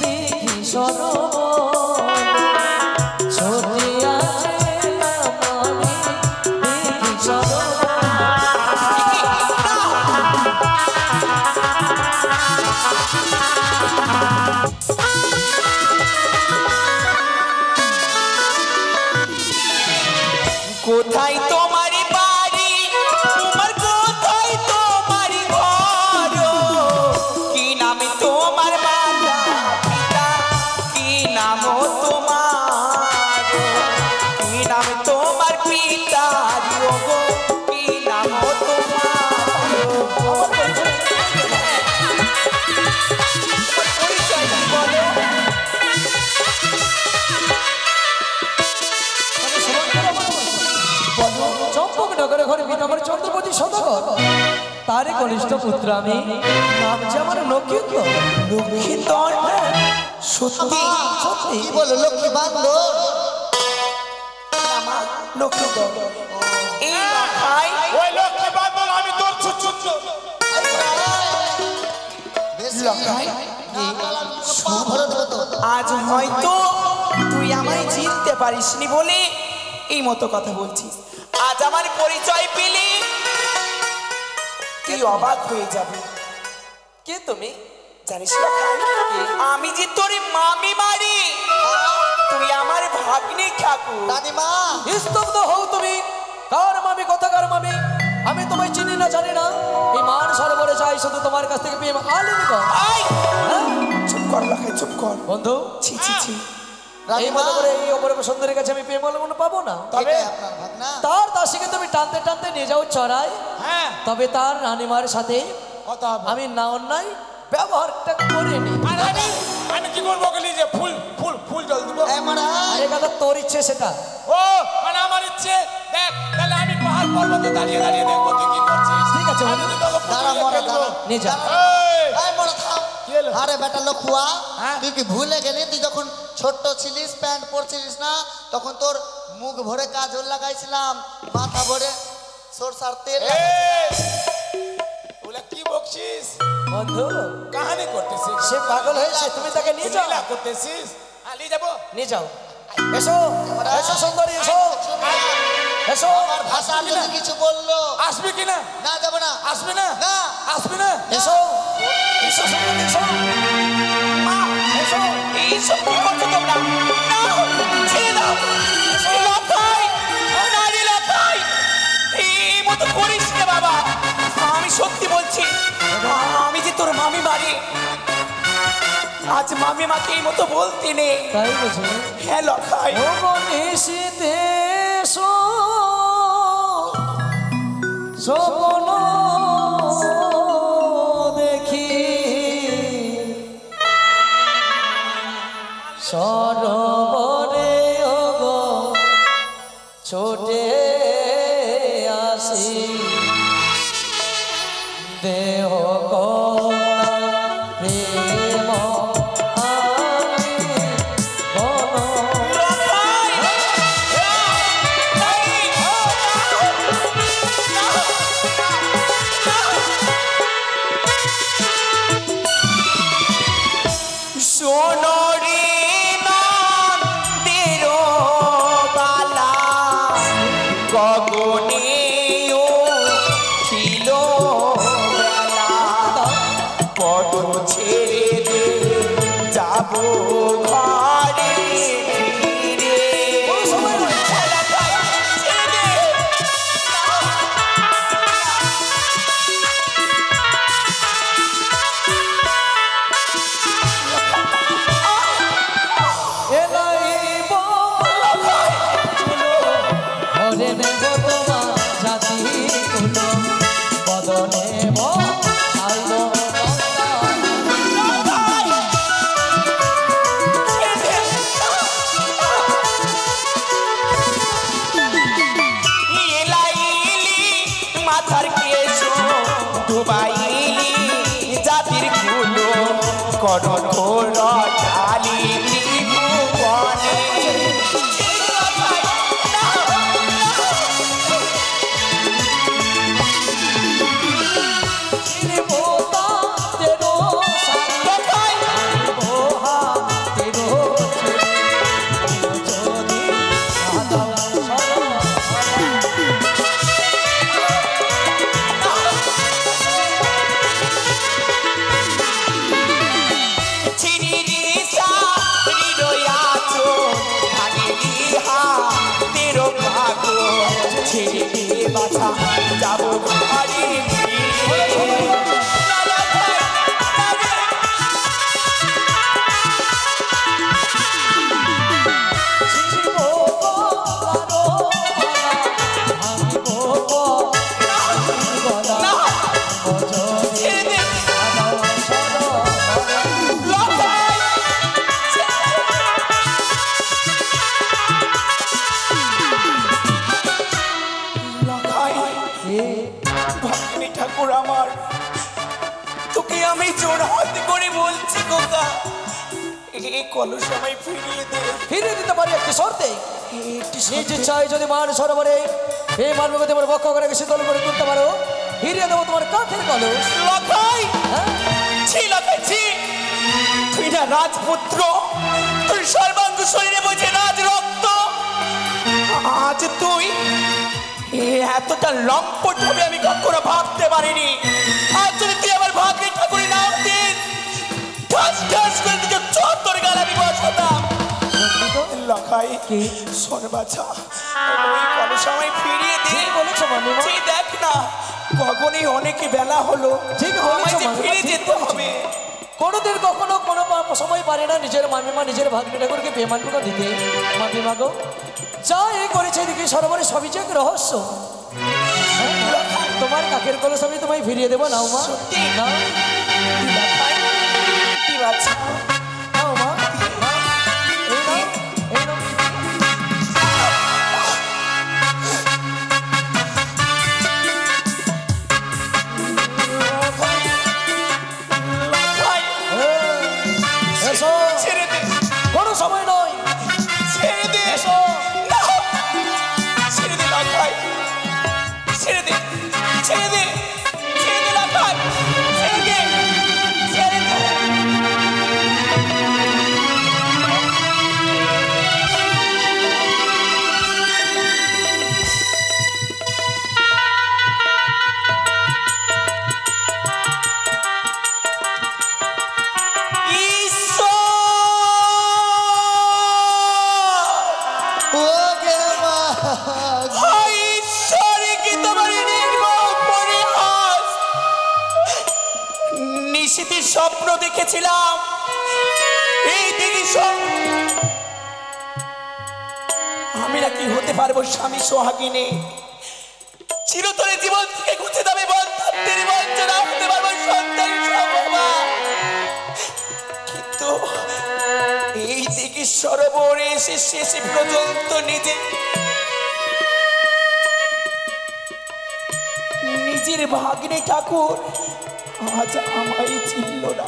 দেখি সরোবরে ছুটিয়া যে আমি দেখি সরোবরে কোথায় তোমার বাড়ি, তোমার কোথায় তোমার ঘর, কি নামে তোমার মাতা পিতা, কি নাম তোমার, কি নামে তোমার পিতার গো, কি নাম তোমার পরিচয় কি বলো? চম্পকনগরে ঘরে পিতা আমার চন্দ্রপতি সদাগর তারই কনিষ্ঠ পুত্র আমি নাম যে আমার লক্ষ্মীন্দর লক্ষ্মীন্দর? সত্যি সত্যি কি বলো লক্ষ্মী বান্দর আমার লক্ষ্মীন্দর এই মাথায় ওই লক্ষ্মী বান্দর আমি তোর ছুট লখাই আজ হয়তো তুই আমায় চিনতে পারিসনি বলে এই মতো কথা বলছিস। আজ আমার পরিচয় পেলে তুই অবাক হয়ে যাবে। কে তুমি? জানিস লখাই, আমি যে তোর মামি মারি, তুই আমার ভাগ্নে ঠাকুর। রানীমা স্তব্ধ হও তুমি। কার মামি, কোথাকার মামি? আমি তোমায় চিনি না, জানি না। এই মান সরোবরে যাই শুধু তোমার কাছ থেকে প্রেম আলিনি গো। আই, চুপ কর লখাই, চুপ কর। বন্ধু, ছি ছি ছি। এই রানীমা মতো করে এই অপরূপ সুন্দরীর কাছে আমি প্রেম আলিঙ্গন পাবো না? তবে আপনার ভাগনা তার দাসীকে তুমি টানতে টানতে নিয়ে যাও চড়াই, হ্যাঁ তবে তার রানীমার সাথে কথা হবে। আমি না অন্যায় ব্যবহারটা করিনি। আর আমি কি করবো? গেলি যে ফুল ফুল ফুল জল দিব। এই মহারাজ আরে কথা তোর ইচ্ছে সেটা। ও মানে আমার ইচ্ছে। দেখ তাহলে আমি পাহাড় পর্বতে দাঁড়িয়ে দাঁড়িয়ে দেখবো তুই কি করছিস। ঠিক আছে, আমি তো তোকে দাঁড়া পুকুরে মরা ফেলবো। দাঁড়া নিয়ে যা। এই, এই মরা থাম। কি হলো? আরে বেটা লখুয়া, হ্যাঁ? তুই কি ভুলে গেলি? তুই যখন ছোট্ট ছিলিস, প্যান্ট পরছিলিস না, তখন তোর মুখ ভরে কাজল লাগাইছিলাম, মাথা ভরে সরষার তেল এই, ওগুলা কি বকছিস? বন্ধু, কাহানি করতেছিস? সে পাগল হয়েছে, তুমি তাকে নিয়ে যাও। লীলা করতেছিস? নিয়ে যাবো। নিয়ে যাও। এসো এসো সুন্দরী, এসো এসো। আমার ভাষা যদি কিছু বললো আসবি কিনা? না, যাবো না। আসবি না? না। আসবি না? এসো এসো সুন্দরী, এসো। মা, এসো। এইসব কি করছো তোমরা? না, ছেড়ে দাও। লখাই, না রে লখাই, এই মতো করিস না বাবা। আমি সত্যি বলছি, আমি যে তোর মামি বাড়ি, আজ মামি মাকে এই মতো বলতে নেই। তাই বুঝি? হ্যাঁ লখাই। ও বনিশিতে এসো, স্বপ্ন দেখি সরোবরে ওগো ছোটে আসি, দেহ কন্যা প্রেম আমি বন। লখাই, শোনো রে নন্দের বালা, গগনেও ছিল বেলা, পদ ছেড়ে দে যাব ঘরে ফিরে। খেলা খাই, ছেড়ে দে। এলাইব হরে নেব তোমার জাতি কুলো, বদনে সাইব এলাইলি মাথার কেশো ডুবাইলি জাতির কুলো, করণ ঘোর ঢালি ত্রিভুবনে। পোতা তেরো সাই বোহা তেরো যদি আদাও সরো। ছিরিরিসা হৃদয়াচো ভাগিলিহা তেরো ভাগো, ছিরিরি বাছা যাব ঘরে ফিরে। ছেড়ে দে। লখাই, লখাই, ভাগ্নি ঠাকুর আমার, তোকে আমি জোর হাত করে বলছি খোকা, এই কলস আমায় ফিরিয়ে দে। ফিরে দিতে পারি একটি শর্তে। একটি নিজ ইচ্ছায় যদি মান সরোবরে এই মানবকে তোমার বক্ষ করে শীতল করে তুলতে পারো, ফিরিয়ে দেবো তোমার কাঠের কলস। লখাই, হ্যাঁ? ছি লখাই ছি, তুই না রাজপুত্র, তুই সর্বাঙ্গ শরীরে বোঝে রাজ রক্ত, আজ আজ তুই এতটা লম্পট হবে আমি কখনো ভাবতে পারিনি। আজ যদি তুই আমার ভাগ্নে ঠাকুরের নাম দিস, ঠাস ঠাস করে তুই চত্বর গাল আমি বসাতাম। লাখাই শোন বাছা, ওই কলসা আমায় ফিরিয়ে দে। বলেছো মামিমা, তুই দেখ না গগনে অনেক বেলা হলো, ঠিক আমায় যে বলেছো ফিরে যেতে হবে। কোনোদিন কখনো কোনো সময় পারে না নিজের মামিমা নিজের ভাগ্নে ঠাকুরকে বেমানটুকু দিতে। মামিমা গো, যা এ করেছে এদিকে সরোবরে সবই যে এক রহস্য। তোমার কাকের কলস আমি তোমায় ফিরিয়ে দেবো। নাও মা, সত্যি? নাও লাখাই কি বাচ্চা, নাও মা, নাও। এই নাও, এই নাও। লাখাই এসো, ছেড়ে দে, কোনো সময় নয়, ছেড়ে দে, এসো। না, ছেড়ে দে লাখাই, ছেড়ে দে, ছেড়ে দে, ছেড়ে দে লাখাই, ছেড়ে দে, ছেড়ে দে। ঈশ্বর! ও গে মা, হায় ঈশ্বরে কি তোমার নির্মম পরিহাস! নিশীথে স্বপ্ন দেখেছিলাম এই দিদি আমি নাকি হতে পারবো স্বামী সোহাগিনী, চিরতরে জীবন থেকে ঘুচে যাবে বন্ধত্বের বঞ্চনা, হতে পারবো সন্তান সম্ভবা। কিন্তু এই দিকে সরোবরে এসে শেষে পর্যন্ত নিজের ভাগ্নে ঠাকুর আজ আমায় চিনল না,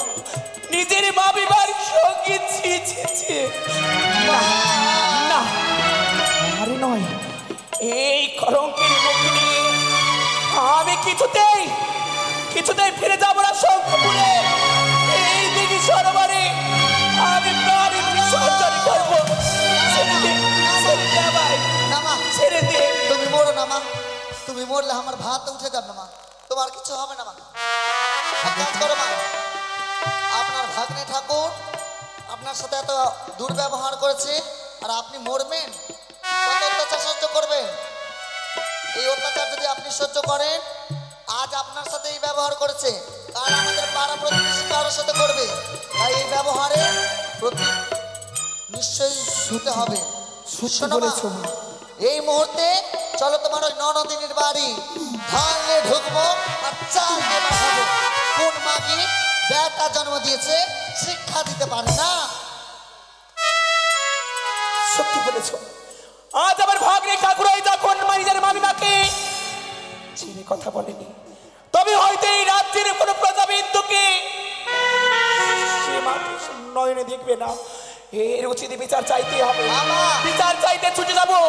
নিজের মা বিবার সঙ্গে ছিছে। না, আরে নয়, এই কলঙ্কের মুখে নিয়ে আমি কিছুতেই ফিরে যাবো না শঙ্খপুরে। এই দিকে সরোবরে আমি প্রাণ বিসর্জন করবো। ছেড়ে দে, ছেড়ে দে আমায়, না মা, ছেড়ে দে। তুমি মরো না মা, তুমি মরলে আমার ভাত উঠে যাবে না মা, তোমার কিছু হবে না মা। এক কাজ করো মা, আপনার ভাগ্নে ঠাকুর আপনার সাথে এত দুর্ব্যবহার করেছে আর আপনি মরবেন, কত অত্যাচার সহ্য করবেন? এই অত্যাচার যদি আপনি সহ্য করেন, আজ আপনার সাথে এই ব্যবহার করেছে, কারণ আমাদের পাড়া প্রতিবেশী কারোর সাথে করবে, তাই এই ব্যবহারে নিশ্চয়ই শুতে হবে। শোনো মা, এই মুহূর্তে চলো তোমার ওই ননদিনীর বাড়ি, ধান নিয়ে ঢুকবো আর চাল নিয়ে পাঠাবো। কোন মাগি বেটা জন্ম দিয়েছে শিক্ষা দিতে পারে না? সত্যি বলেছ, আজ আমার ভাগ্নে ঠাকুরাই যখন নিজের মামিমাকে ছেড়ে কথা বলেনি, তবে হয়তো এই রাজ্যের কোনো প্রজাবিন্দুকে সে মাকে নয়নে দেখবে না। এর উচিত বিচার চাইতে হবে, বাবা! বিচার চাইতে ছুটে যাবো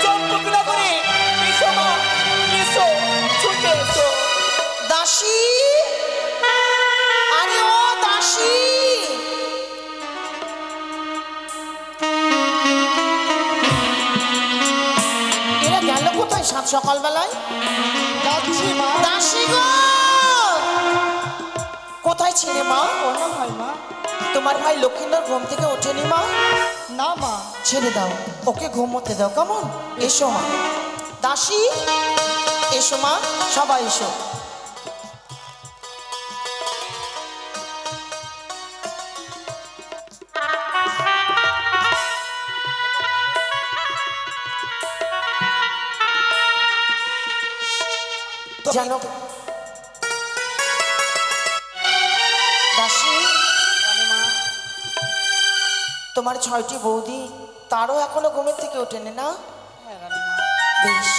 চম্পক না করে। এসো মা, এসো, ছুটে এসো। দাসী, আরে ও দাসী, এরা গেল কোথায় সাত সকালবেলায়? যাচ্ছি মা। দাসী গো, কোথায় ছিলে মা? না ভাই মা, তোমার ভাই লক্ষ্মীন্দর ঘুম থেকে ওঠেনি মা? না মা। ছেড়ে দাও, ওকে ঘুমোতে দাও। কেমন? এসো মা। দাসী, এসো মা, সবাই এসো। জানো দাসী, তোমার 6টি বৌদি, তারও এখনো ঘুমের থেকে ওঠেনি না? বেশ,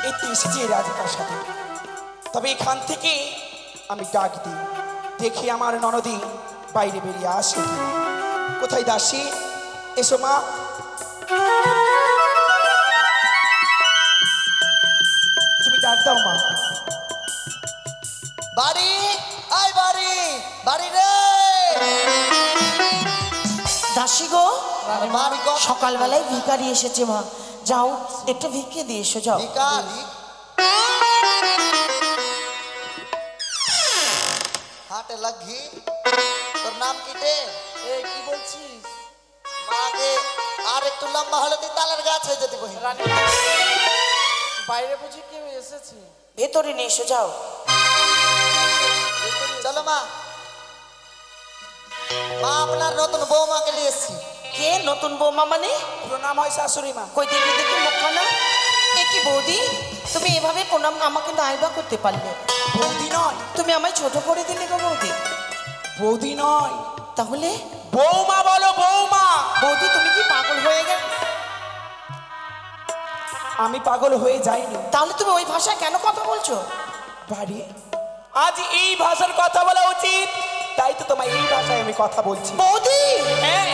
এই তো এসেছি রাধিকার সাথে, তবে এখান থেকে আমি ডাক দিই, দেখি আমার ননদী বাইরে বেরিয়ে আসে। কোথায় দাসী? এসো মা। তুমি ডাক দাও মা। বাড়ি, আয় বাড়ি, বাড়ি রে। দাসী গো, বাড়ি গো। সকালবেলায় ভিখারি এসেছে মা, যাও একটু ভিক্ষে দিয়ে এসো যাও। ভিখারি হাটে লাগি তোর নাম কি রে? এই কি বলছিস? মাগে আর একটু লম্বা হলে তুই তালের গাছ হয়ে যেতে বহি। রানী বাইরে বুঝি কেউ এসেছে? ভেতরে নিয়ে এসো যাও। চলো মা, মা আপনার নতুন বৌমাকে নিয়ে এসছি। কে নতুন বৌমা মানে? প্রণাম হয় শাশুড়ি মা। কই দেখি দেখি মুখখানা। এ কি বৌদি, তুমি এভাবে প্রণাম আমাকে নাইবা করতে পারলে? বৌদি নয়, তুমি আমায় ছোট করে দিলে গো বৌদি। বৌদি নয়, তাহলে বৌমা বলো, বৌমা। বৌদি তুমি কি পাগল হয়ে গেলে? আমি পাগল হয়ে যাইনি। তাহলে তুমি ওই ভাষায় কেন কথা বলছো? বাড়ি আজ এই ভাষার কথা বলা উচিত, তাই তো তোমায় এই ভাষায় আমি কথা বলছি। বৌদি হ্যাঁ,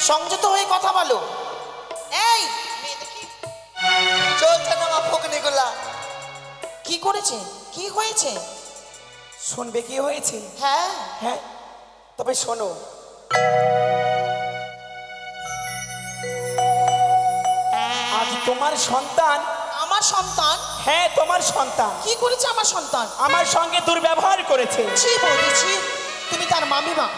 সংযত হয়ে কথা বলো। এই চলছে না মা ফকনি গুলা। কি করেছে, কি হয়েছে? শুনবে কি হয়েছে? হ্যাঁ হ্যাঁ, তবে শোনো। আজ তোমার সন্তান, আমার সন্তান? হ্যাঁ তোমার সন্তান কি করেছে আমার সন্তান? আমার সঙ্গে দুর্ব্যবহার করেছে। ছি বৌদি ছি, তুমি তার মামিমা,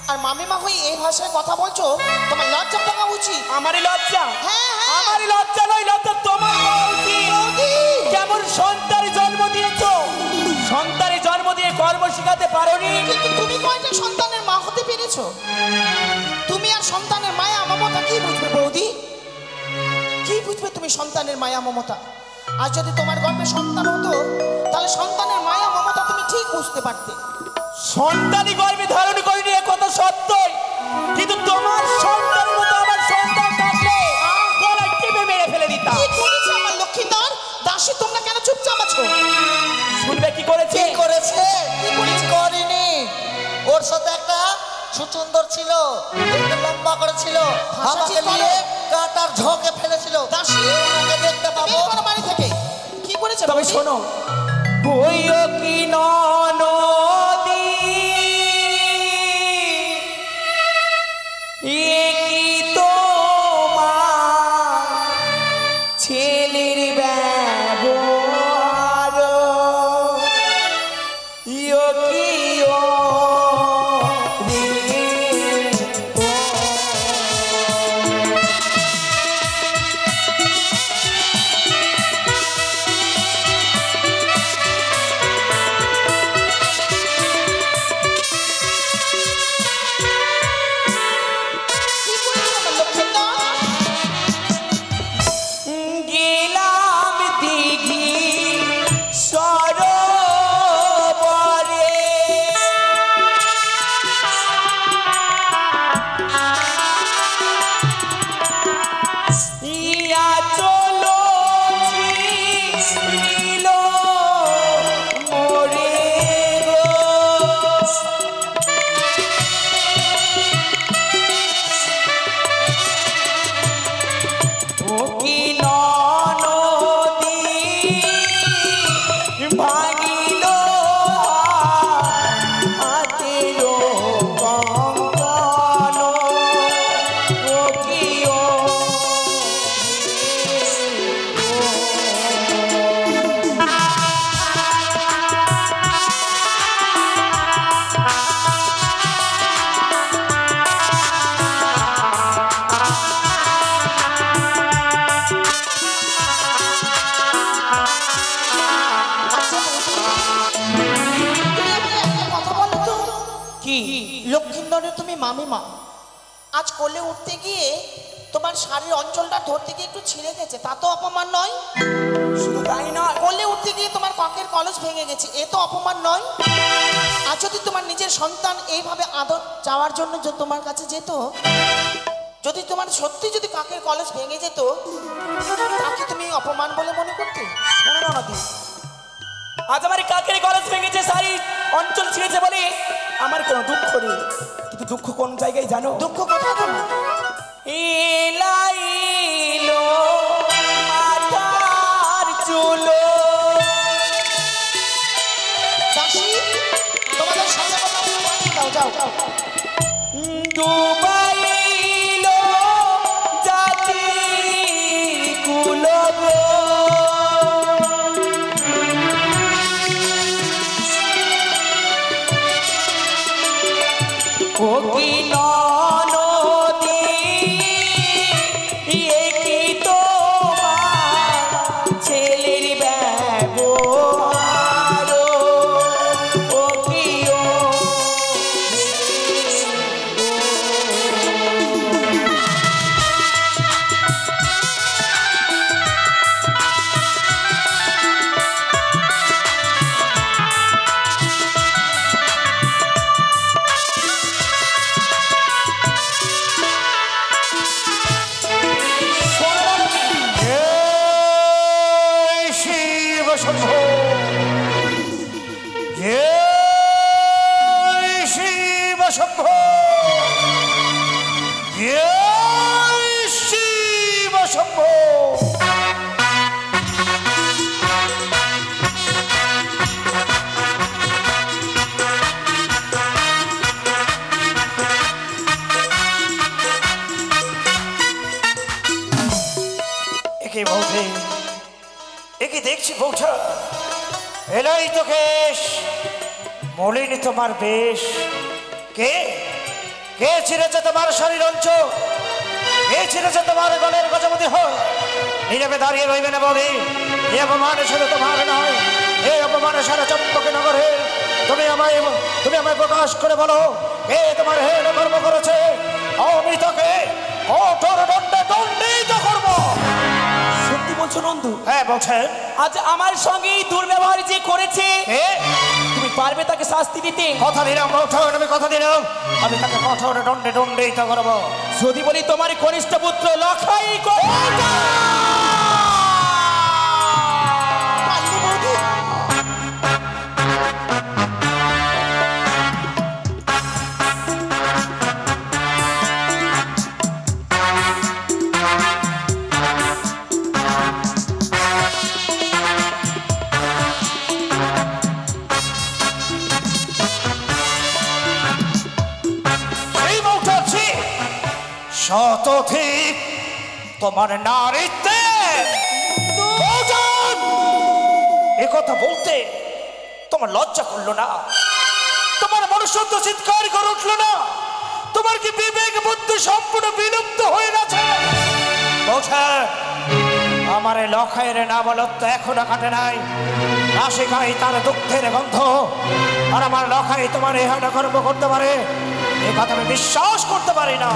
আর মামিমা হয়ে এই ভাষায় কথা বলছো, তোমার লজ্জা পাওয়া উচিত। আমারই লজ্জা? হ্যাঁ, হ্যাঁ। আমারই লজ্জা নয়, লজ্জা তোমার হওয়া উচিত। বৌদি কেমন সন্তানের জন্ম দিয়েছো, সন্তানের জন্ম দিয়ে কর্ম শিখাতে পারোনি। কিন্তু তুমি কয়টা সন্তানের মা হতে পেরেছো? তুমি আর সন্তানের মায়া মমতা কি বুঝবে বৌদি? কি বুঝবে তুমি সন্তানের মায়া মমতা? আর যদি তোমার গর্ভে সন্তান হতো, তাহলে সন্তানের মায়া মমতা তুমি ঠিক বুঝতে পারতে। সন্তানই গর্ভে ধারণ করিনি, এ কথা সত্যই, কিন্তু তোমার সন্তানের মতো আমার সন্তান থাকলে গলায় টিপে মেরে ফেলে দিতাম। কি করেছে আমার লক্ষ্মীধর দাসী? তোমরা কেন চুপচাপ আছো? শুনবে কি করেছে? কি করেছে? কি করিনি। ওর সাথে একটা সুচুন্দর ছিল, দেখতে লম্বা করে ছিল, আমাকে নিয়ে কাটার ঝোঁকে ফেলেছিল। দাসী ওনাকে দেখতে পাবো। বের করো বাড়ি থেকে। কি করেছে? তবে বৌদি? শোনো, হইও কি নদী এ কি তোমার ছেলের ব্যবহার, ইয়ো কি ও রে ও। কি করেছে আমার লক্ষ্মীধর? গেলাম দিঘি সরোবরে, ইয়া চলো ছিল মোরে গো। কোকিল নদী ভাঙিল হাতের কঙ্কন, কোকিল আচ্ছা বৌদি, তুমি আমাকে একটা কথা বলো তো। কি? লক্ষ্মীন্দরের তুমি মামিমা, আজ কোলে উঠতে গিয়ে তোমার শাড়ির অঞ্চলটা ধরতে গিয়ে একটু ছিঁড়ে গেছে, তা তো অপমান নয়? শুধু তাই নয়, কোলে উঠতে গিয়ে তোমার কাকের কলস ভেঙে গেছে, এ তো অপমান নয়? আর যদি তোমার নিজের সন্তান এইভাবে আদর চাওয়ার জন্য যদি তোমার কাছে যেত, যদি তোমার সত্যি যদি কাকের কলস ভেঙে যেত, তাকে তুমি অপমান বলে মনে করতে? শোনো না নদী, আজ আমার কাকের কলেজ ভেঙেছে, শাড়ি অঞ্চল ছিঁড়েছে বলে আমার কোনো দুঃখ নেই, কিন্তু দুঃখ কোন জায়গায় জানো? দুঃখ কোথায় তোমার? এলাইলো মাথার চুলো, দাসী তোমাদের সাথে কথা বলতে দাও, যাও। ডুবাইলো শম্ভো জয় শিব শম্ভো জয় শিব শম্ভো। একে বৌঠে একে দেখছি বৌঠা এলাই তো কেশ মলিনী তোমার বেশ। কে কে ছিঁড়েছে তোমার শরীর অঞ্চ? কে ছিঁড়েছে তোমার গলের গজমতি হয়? নীরবে দাঁড়িয়ে রইবে না বলি। এই অপমান শুধু তোমার নয়, এই অপমান সারা চম্পকে নগরে। তুমি আমায় প্রকাশ করে বলো, কে তোমার হেন কর্ম করেছে? অমৃতকে কঠোর দণ্ডে দণ্ডিত করবো। সত্যি বলছো নন্দু? হ্যাঁ বলছেন। আজ আমার সঙ্গে এই দুর্ব্যবহার যে করেছে, তুমি পারবে তাকে শাস্তি দিতে? কথা দিলাম বৌঠন, আমি কথা দিলাম, আমি তাকে কঠোর দণ্ডে দণ্ডিত করবো। যদি বলি তোমার কনিষ্ঠ পুত্র লখাই শতধিক তোমার নারীত্বে একথা বলতে তোমার লজ্জা করলো না? তোমার মনুষ্যত্ব চিৎকার করে উঠলো না? তোমার কি বিবেক বুদ্ধি সম্পূর্ণ বিলুপ্ত হয়ে গেছে? আমার এই লখাইয়ের নাবালত্ব এখনো কাটে নাই। নাসিকায় তার দুঃখের গন্ধ, আর আমার লখাই তোমার এহেন কর্ম করতে পারে এ কথা আমি বিশ্বাস করতে পারি না।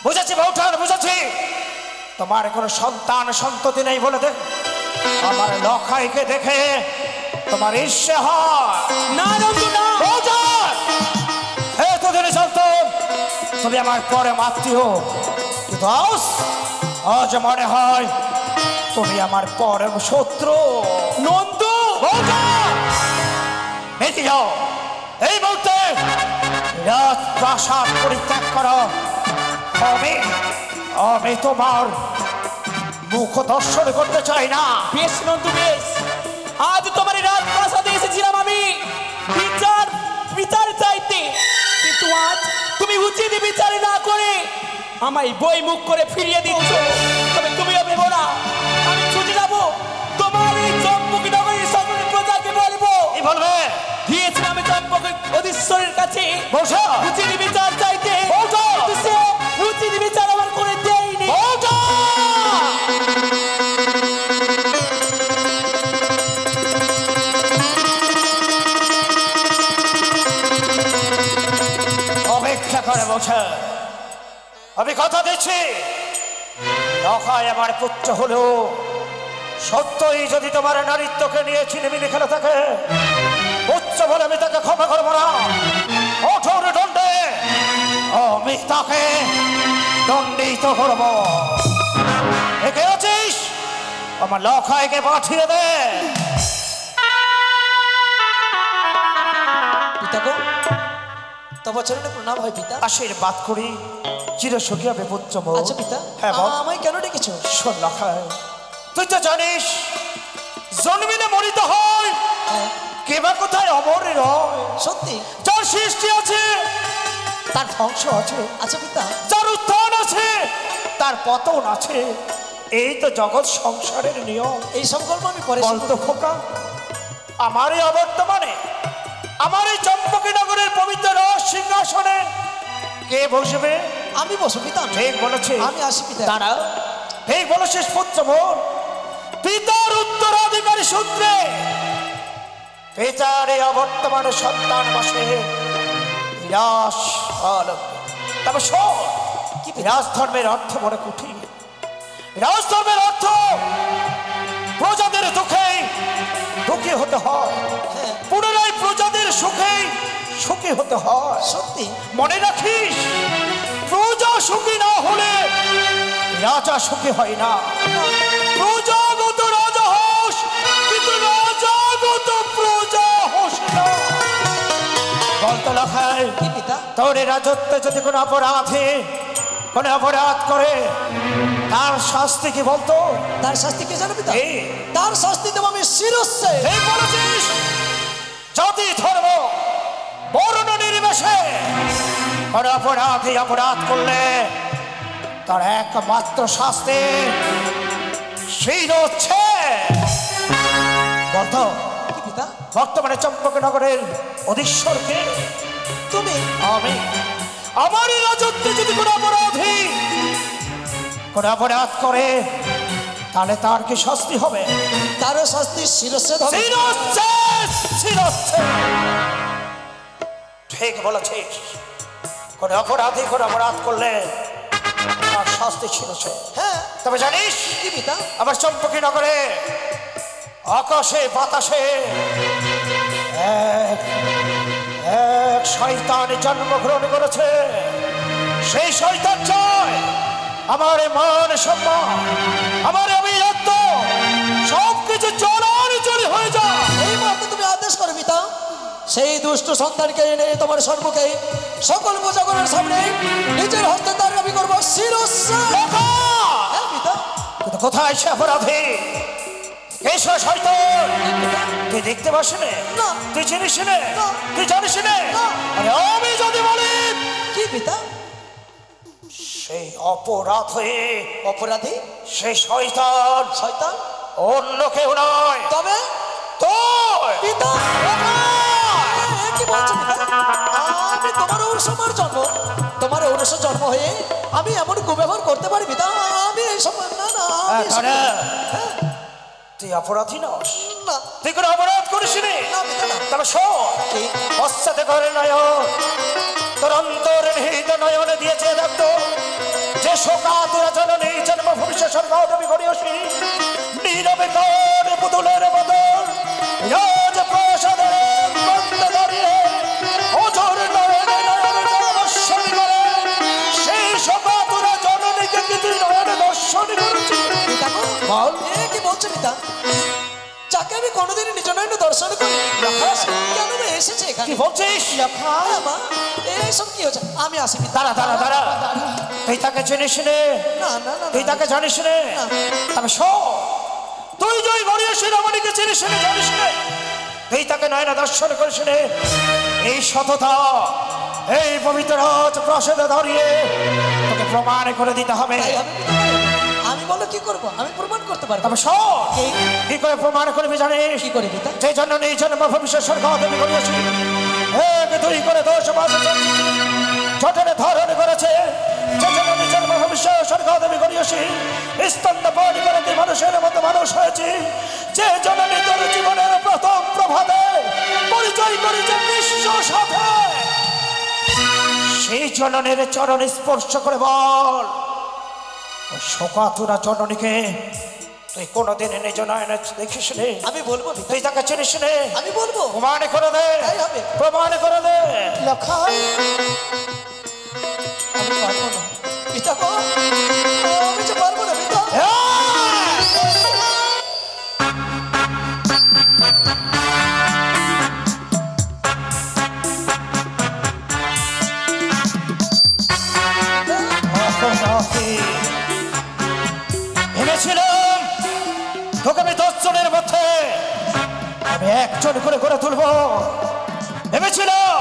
বুঝেছি বৌঠান, বুঝেছি তোমার কোনো সন্তান সন্ততি নেই বলে দেখ আমার লখাইকে দেখে তোমার ঈর্ষে হয় না। এতদিন চলত তুমি আমার পরে মাতৃও, কিন্তু আজ মনে হয় তুমি আমার পরম শত্রু। নন্দু বেঁচে যাও এই মুহূর্তে, রাজপ্রাসাদ পরিত্যাগ করো। আমি তোমার মুখ দর্শন করতে চাই না। বেশ নন্দু বেশ, আজ তোমার রাজপ্রাসাদে এসেছিলাম আমি বিচার চাইতে, কিন্তু আজ তুমি উচিত বিচার না করে আমায় বই মুখ করে ফিরিয়ে দিচ্ছ। তবে তুমিও ভেবো না আমি ছুটে যাবো তোমার এই চম্পকী নগরীর সকল প্রজাকে বলবো। কি বলবে? গিয়েছিলাম আমি চম্পকের অধীশ্বরের কাছে উচিত বিচার চাইতে, উচিত বিচার আমার করে দেয়নি। অপেক্ষা করে বলছে, আমি কথা দিচ্ছি লখাই আমার পুত্র হলো সত্যই যদি তোমার নারীত্বকে নিয়ে ছিনিমিনি খেলে থাকে, পুত্র বলে আমি তাকে ক্ষমা করবো না। কঠোর দণ্ডে আমি তাকে দণ্ডিত করব। একে আছিস আমার লখাইকে পাঠিয়ে দে। পিতা গো, তবে চরণে প্রণাম হয় পিতা। আশীর্বাদ করি চিরসুখী হবে পুত্র। আচ্ছা পিতা, হ্যাঁ বল। আমায় কেন ডেকেছো? শোন লখাই, তুই তো জানিস জন্মিলে মরিতে হয়, কেবা কোথায় অমর রয়। সত্যি? যার সৃষ্টি আছে তার ধ্বংস আছে। আচ্ছা পিতা, যার উত্থান আছে তার পতন আছে, এই তো জগৎ সংসারের নিয়ম। এই সংকল্প আমি পরে বলতো খোকা, আমার এই অবর্তমানে আমার এই চম্পকী নগরের পবিত্র সিংহাসনে কে বসবে? আমি বসো পিতা। ঠিক বলেছে, আমি আসি পিতা। দাঁড়া, ঠিক বলেছিস পুত্র মোর। পিতার উত্তরাধিকারী সূত্রে পিতার এই অবর্তমানে সন্তান বসে বিরাস। তবে শোন, কি রাজধর্মের অর্থ মনে কুঠি। রাজধর্মের অর্থ প্রজাদের দুঃখে দুঃখী হতে হয়, পুনরায় প্রজাদের সুখে সুখী হতে হয়। সত্যি? মনে রাখিস, প্রজা সুখী না হলে রাজা সুখী হয় না। প্রজা লখায় কি পিতা? তোর এই রাজত্বে যদি কোনো অপরাধ করে তার শাস্তি কি বলতো? তার শাস্তি কে জানো পিতা? এই। তার শাস্তি দেবো আমি শিরশ্ছেদ। এই বলেছিস জাতি ধর্ম বর্ণ নির্বিশেষে কোনো অপরাধ করলে তার একমাত্র শাস্তি শিরশ্ছেদ। বলতো কি পিতা? বর্তমানে চম্পকনগরের অধীশ্বরকে তুমি? আমি। আমার এই রাজত্বে যদি কোনো অপরাধ করে তাহলে তার কি শাস্তি হবে? তারও শাস্তি শিরশ্ছেদ হবে। শিরশ্ছেদ। ঠিক বলেছিস, কোনো অপরাধ করলে তার শাস্তি শিরশ্ছেদ। হ্যাঁ। তবে জানিস কি পিতা? আবার চম্পকী নগরে আকাশে বাতাসে এক শয়তান জন্মগ্রহণ করেছে। সেই শয়তান চায় আমার মান সম্মান, আমার অভিজাত্য সবকিছু চলাচলি হয়ে যায়। এই মুহূর্তে তুমি আদেশ করো পিতা, সেই দুষ্ট সন্তানকে এনে তোমার সম্মুখে সকল প্রজাগণের সামনে নিজের হস্তে তার দাবি করবো শিরশ্ছেদ। হ্যাঁ পিতা। কিন্তু কোথায় সে অপরাধী? এসো শয়তান, তুই দেখতে পাস না? তুই চিনিস না? তুই জানিস না? আরে আমি যদি বলি কি পিতা? সেই অপরাধী সেই শয়তান অন্য কেউ নয়, তবে তুই। পিতা কি বলছো পিতা? আমি তোমার ঔরসমার জন্ম, তোমার ঔরস জন্ম হয়ে আমি এমন কুব্যবহার করতে পারি পিতা? আমি এইসব তুই অপরাধী নস, না। তুই কোনো অপরাধ করিস নি। তবে পশ্চাতে ঘরে নয়ন তোর অন্তর নিহিত নয়নে দিয়েছে দেখতো যে শোকাতুরা জননী জন্ম ভবিষ্যৎ স্বর্গমি করিয়সী নীরবে কর পুতুলের বদল রাজ প্রসাদের বন্ধে দাঁড়িয়ে অঝোর নয়নে দর্শন করে সেই শোকাতুরা জননীকে কি তুই নয়নে দর্শন করেছিস? বল কি বলছো পিতা? যাকে আমি কোনোদিন নিজ নয়নে দর্শন করি কেন এসেছে এখানে? কি বলছিস? এইসব কি হচ্ছে? আমি আসি পিতা। দাঁড়া তুই তাকে চিনিস নে? না তুই তাকে জানিস নে? তবে তুই জয় গরিয়সী রমণীকে চিনিস নে, জানিস নে? তুই তাকে নয়না দর্শন করিস নে? এই সততা এই পবিত্র প্রসাদে ধরিয়ে তোকে প্রমাণ করে দিতে হবে। আমি বলো কি করব? আমি প্রমাণ করতে পারবো। তবে কি করে প্রমাণ করবি জানিস? কি করে পিতা? যে জন্য নেই জন্ম ভবিষ্যৎ স্বর্গ দেবী করিয়াছি এক দুই করে 10 মাস জঠরে ধারণ করেছে। যে জন্য নেই জন্ম ভবিষ্যৎ স্বর্গ দেবী করিয়াছি স্তন্দ বলি করে তুই মানুষের মতো মানুষ হয়েছি। যে জননী তোর জীবনের প্রথম প্রভাতে পরিচয় করেছে বিশ্ব সাথে, সেই জননের চরণ স্পর্শ করে বল শোকাতুরা জননীকে তুই কোনোদিন নিজ নয়নে দেখিস নে? আমি বলবো। তুই তাকে চিনিস নে? আমি বলবো। প্রমাণ করে দে। প্রমাণ করে দে। আমি পারবো না পিতা গো, আমি যে পারবো না পিতা। ভেবেছিলাম তোকে আমি 10 জনের মধ্যে আমি একজন করে গড়ে তুলবো। ভেবেছিলাম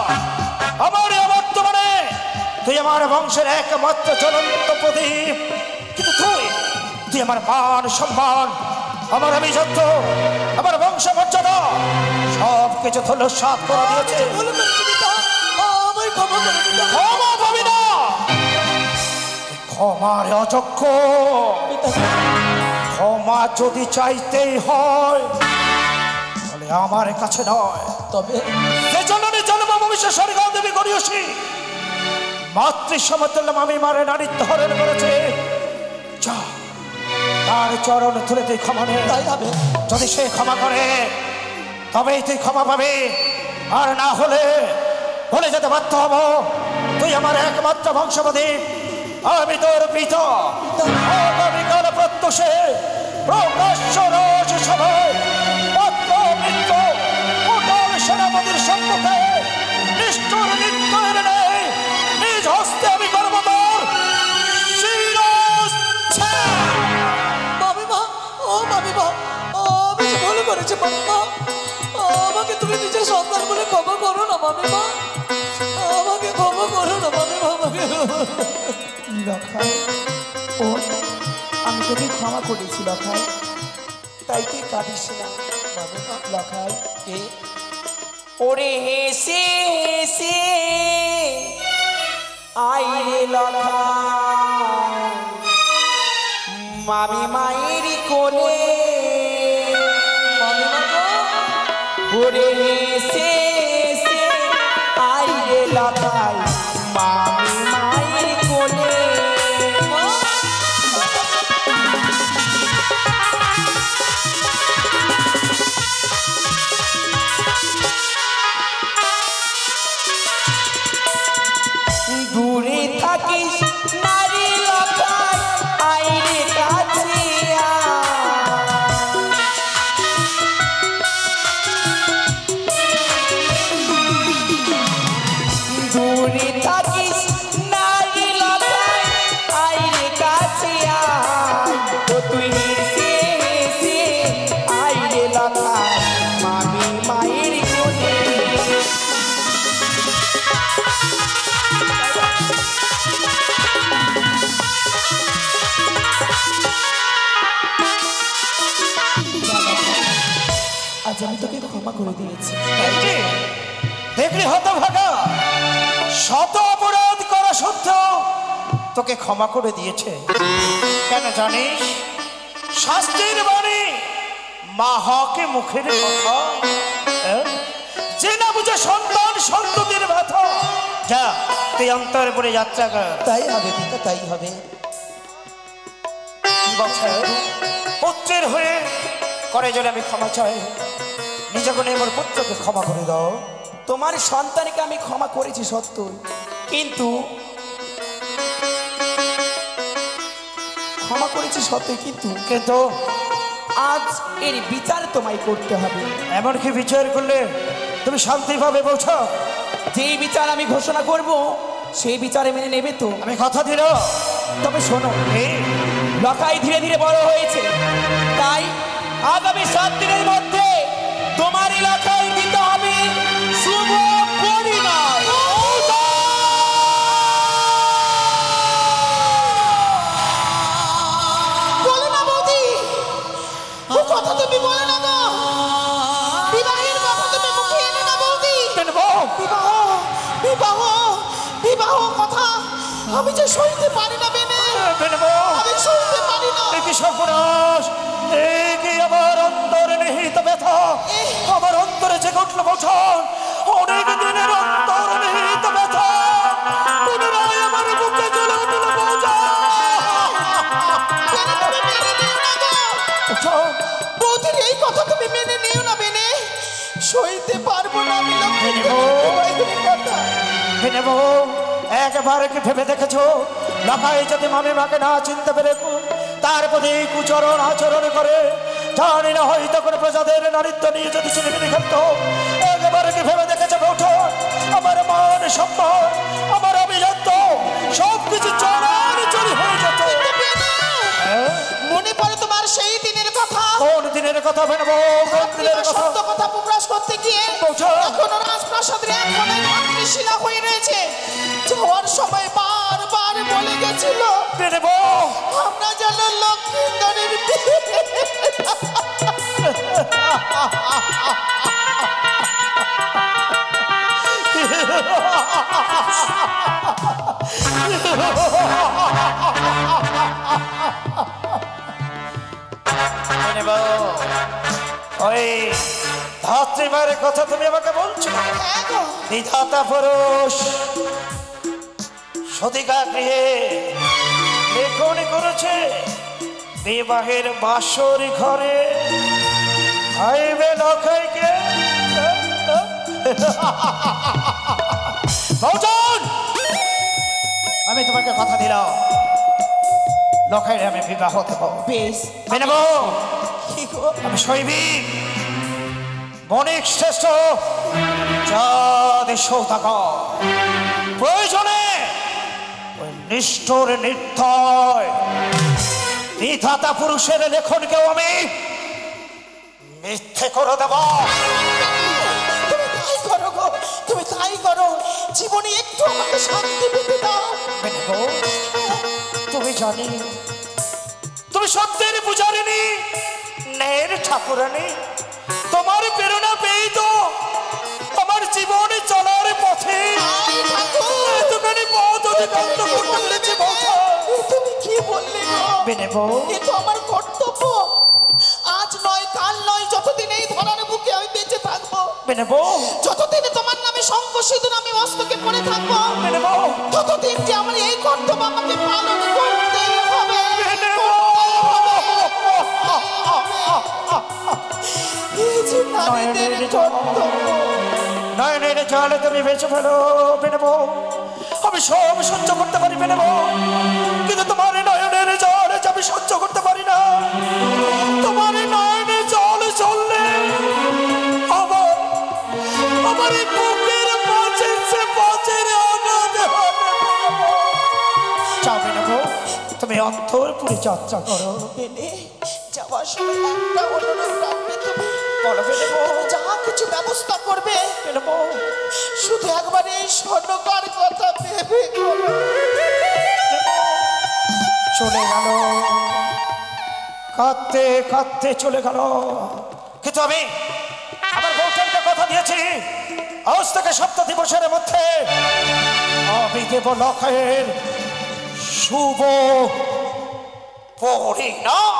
আমার বর্তমানে তুই আমার বংশের একমাত্র জ্বলন্ত প্রদীপ, কিন্তু তুই আমার মান সম্মান, আমার আভিজাত্য, আমার বংশ মর্যাদা সব কিছু ধূলিসাৎ করে দিয়েছে। ক্ষমা পাবি না, ক্ষমার অযোগ্য। ক্ষমা যদি চাইতেই হয় তাহলে আমার কাছে নয়, তবে যে জননী জন্ম ভবিষ্যৎ স্বর্গ দেবী করিয়সী মাতৃ সমতুল্য আমি মারে নারী ধরণ করেছে। তার চরণ ধরে তুই ক্ষমা নে। যদি সে ক্ষমা করে তবেই তুই ক্ষমা পাবি, আর না হলে বলে যেতে বাধ্য হব তুই আমার একমাত্র বংশবদী, আমি তোর পিতা। আগামীকাল প্রত্যুষে প্রকাশ্য রোষ সভায় পাত্র মিত্র সকল সেনাপতির সম্মুখে নিষ্ঠুর মা, আমাকে তুমি নিজের সন্তান বলে ক্ষমা করো না মামি মা, আমাকে ক্ষমা করো না মামি মা, আমাকে লখাই ও আমি তোকে ক্ষমা করেছি লখাই, তাই তুই কাঁদিস না মামি মা। লখাই। এ ওরে হেসে হেসে আইরে লখাই মামি মায়ের কোলে, মামি মা গো, ওরে হেসে হেসে আইরে লখাই মামি মায়ের কোলে। দূরে থাকিস নারী লখাই আইরে কাছে দূরে থাকিস নারী লখাই আইরে কাছে তো তুই হেসে হেসে আইরে লখাই মামি মায়ের কোলে। আজ আমি তোকে ক্ষমা করে দিয়েছি। দেখলি হতভাগা, শত অপরাধ করা সত্ত্বেও তোকে ক্ষমা করে দিয়েছে। কেন জানিস? শাস্তির বাণী মা হকে মুখের কথা, যে না বুঝে সন্তান সন্ততির ব্যথা। যা তুই অন্তরে পড়ে যাত্রা কর। তাই হবে পিতা, তাই হবে। বছর পুত্রের হয়ে করে যদি আমি ক্ষমা চাই, নিজে করে আমার পুত্রকে ক্ষমা করে দাও। তোমার সন্তানকে আমি ক্ষমা করেছি সত্য, কিন্তু ক্ষমা করেছি সত্য, কিন্তু আজ এর বিচার তোমায় করতে হবে। এমন কি বিচার করলে তুমি শান্তি পাবে বলছো? যেই বিচার আমি ঘোষণা করব সেই বিচারে মেনে নেবে তো? আমি কথা দিল। তবে শোনো, এই লখাই ধীরে ধীরে বড় হয়েছে, তাই আগামী 7 দিনের মধ্যে তোমার এলাকায় দিতে হবে শুভ পরিণয়। বলো না বৌদি, ও কথা তুমি বলে না গো, বিবাহের কথা তুমি মুখে এনে না বৌদি। বিবাহ বিবাহ বিবাহ কথা আমি যে সইতে পারি না বেনে, আমি সইতে পারি না। কি সর্বনাশ, কি আমার অন্তরে নিহিত ব্যথা, আমার অন্তরে যে ঘটল বছর, অনেক দিনের অন্তর নিহিত ব্যথা পুনরায় আমার বুকে জ্বলে উঠল বছর। তুমি মেনে নিও না গো বৌদির এই কথা, তুমি মেনে নিও না বেনে, সইতে পারবো না আমি লক্ষ্মীর কথা। একবার কি ভেবে দেখেছো, লখাই যদি মামি মাকে না চিনতে পেরে তার প্রতি কুচরণ আচরণ করে, জানি না হয়তো করে প্রজাদের নারীত্ব নিয়ে যদি ছেলেমেয়ে খেলতো, একবার কি ভেবে দেখেছো বৌঠো, আমার মান সম্মান আমার অভিজাত্য সবকিছু চড়ার চড়ি হয়ে যেত। মনে পড়ে তোমার সেই দিনের কথা? কোন দিনের কথা বেনবো? কোন দিনের কথা? সত্য কথা প্রকাশ করতে গিয়ে এখনো রাজপ্রাসাদের এক কোণে শিলা হয়ে রয়েছে। যাওয়ার সময় বারবার বলে গেছিল বেনবো আমরা যেন লক্ষ্মীন্দরের ওই ধাত্রীমায়ের কথা তুমি আমাকে বলছো? বিধাতা পুরুষ সতিকা গৃহে লেখনি করেছে, বিবাহের বাসর ঘরে আইবে লখাইকে। আমি তোমাকে কথা দিলাম, লখাইরে আমি বিবাহ দেব। বেশ মেনে নেব। আমি সৈবিক বণিক শ্রেষ্ঠ চাঁদ সৌদাগর, প্রয়োজনে ওই নিষ্ঠুর নির্দয় বিধাতা পুরুষের লেখনকেও আমি মিথ্যে করে দেব। তুমি তাই করো গো, তুমি তাই করো। জীবনে একটু আমাকে শান্তি পেতে দাও। তুমি জানি তুমি সত্যের পূজারিনী, ন্যায়ের ঠাকুরানী। তোমার প্রেরণা পেয়ে তো আমার জীবনে চলার পথে একটুখানি পথ অতিক্রান্ত করতে পেরেছি। তুমি কি বললে গো? এ তো আমার কর্তব্য। আজ নয় কাল নয়, যতদিন এই ধরার বুকে আমি বেঁচে থাকবো, যতদিন তোমার নামে শঙ্খ সিঁদুর আমি মস্তকে পড়ে থাকবো, ততদিন যে আমার এই কর্তব্য আমাকে পালন করতে হবে। এই যে নারীদের কর্তব্য। নয়নের জলে তুমি বেঁচে ফেলো বেনেবো, আমি সব সহ্য করতে পারি বেনেবো, কিন্তু তোমার নয়নের জল আমি সহ্য করতে পারি না। তোমার নয়নের জল চললে আমার এই বুকের পাঁচের আঘাত যাবে না গো। তুমি অন্তরপুরে যাত্রা করো। যাওয়ার সময় একটা অনুরোধ রাখবে তুমি। বলো বেনেবো, যা কিছু ব্যবস্থা করবে বেনেবো, শুধু একবার এই স্বর্ণকার কথা ভেবে করো। চলে গেল, কাঁদতে কাঁদতে চলে গেল। কিন্তু আমি আমার বউটাকে কথা দিয়েছি, আজ থেকে 7 দিবসের মধ্যে আমি দেব লক্ষের শুভ পরিণাম।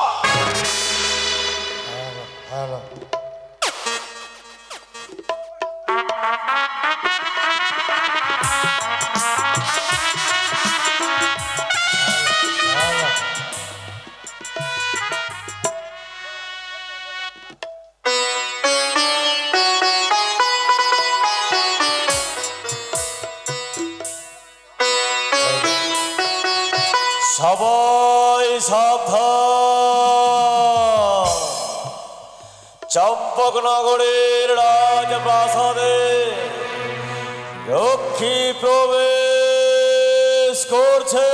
সবাই সাবধান। চম্পকনগরের রাজপ্রাসাদে রক্ষী প্রবেশ করছে।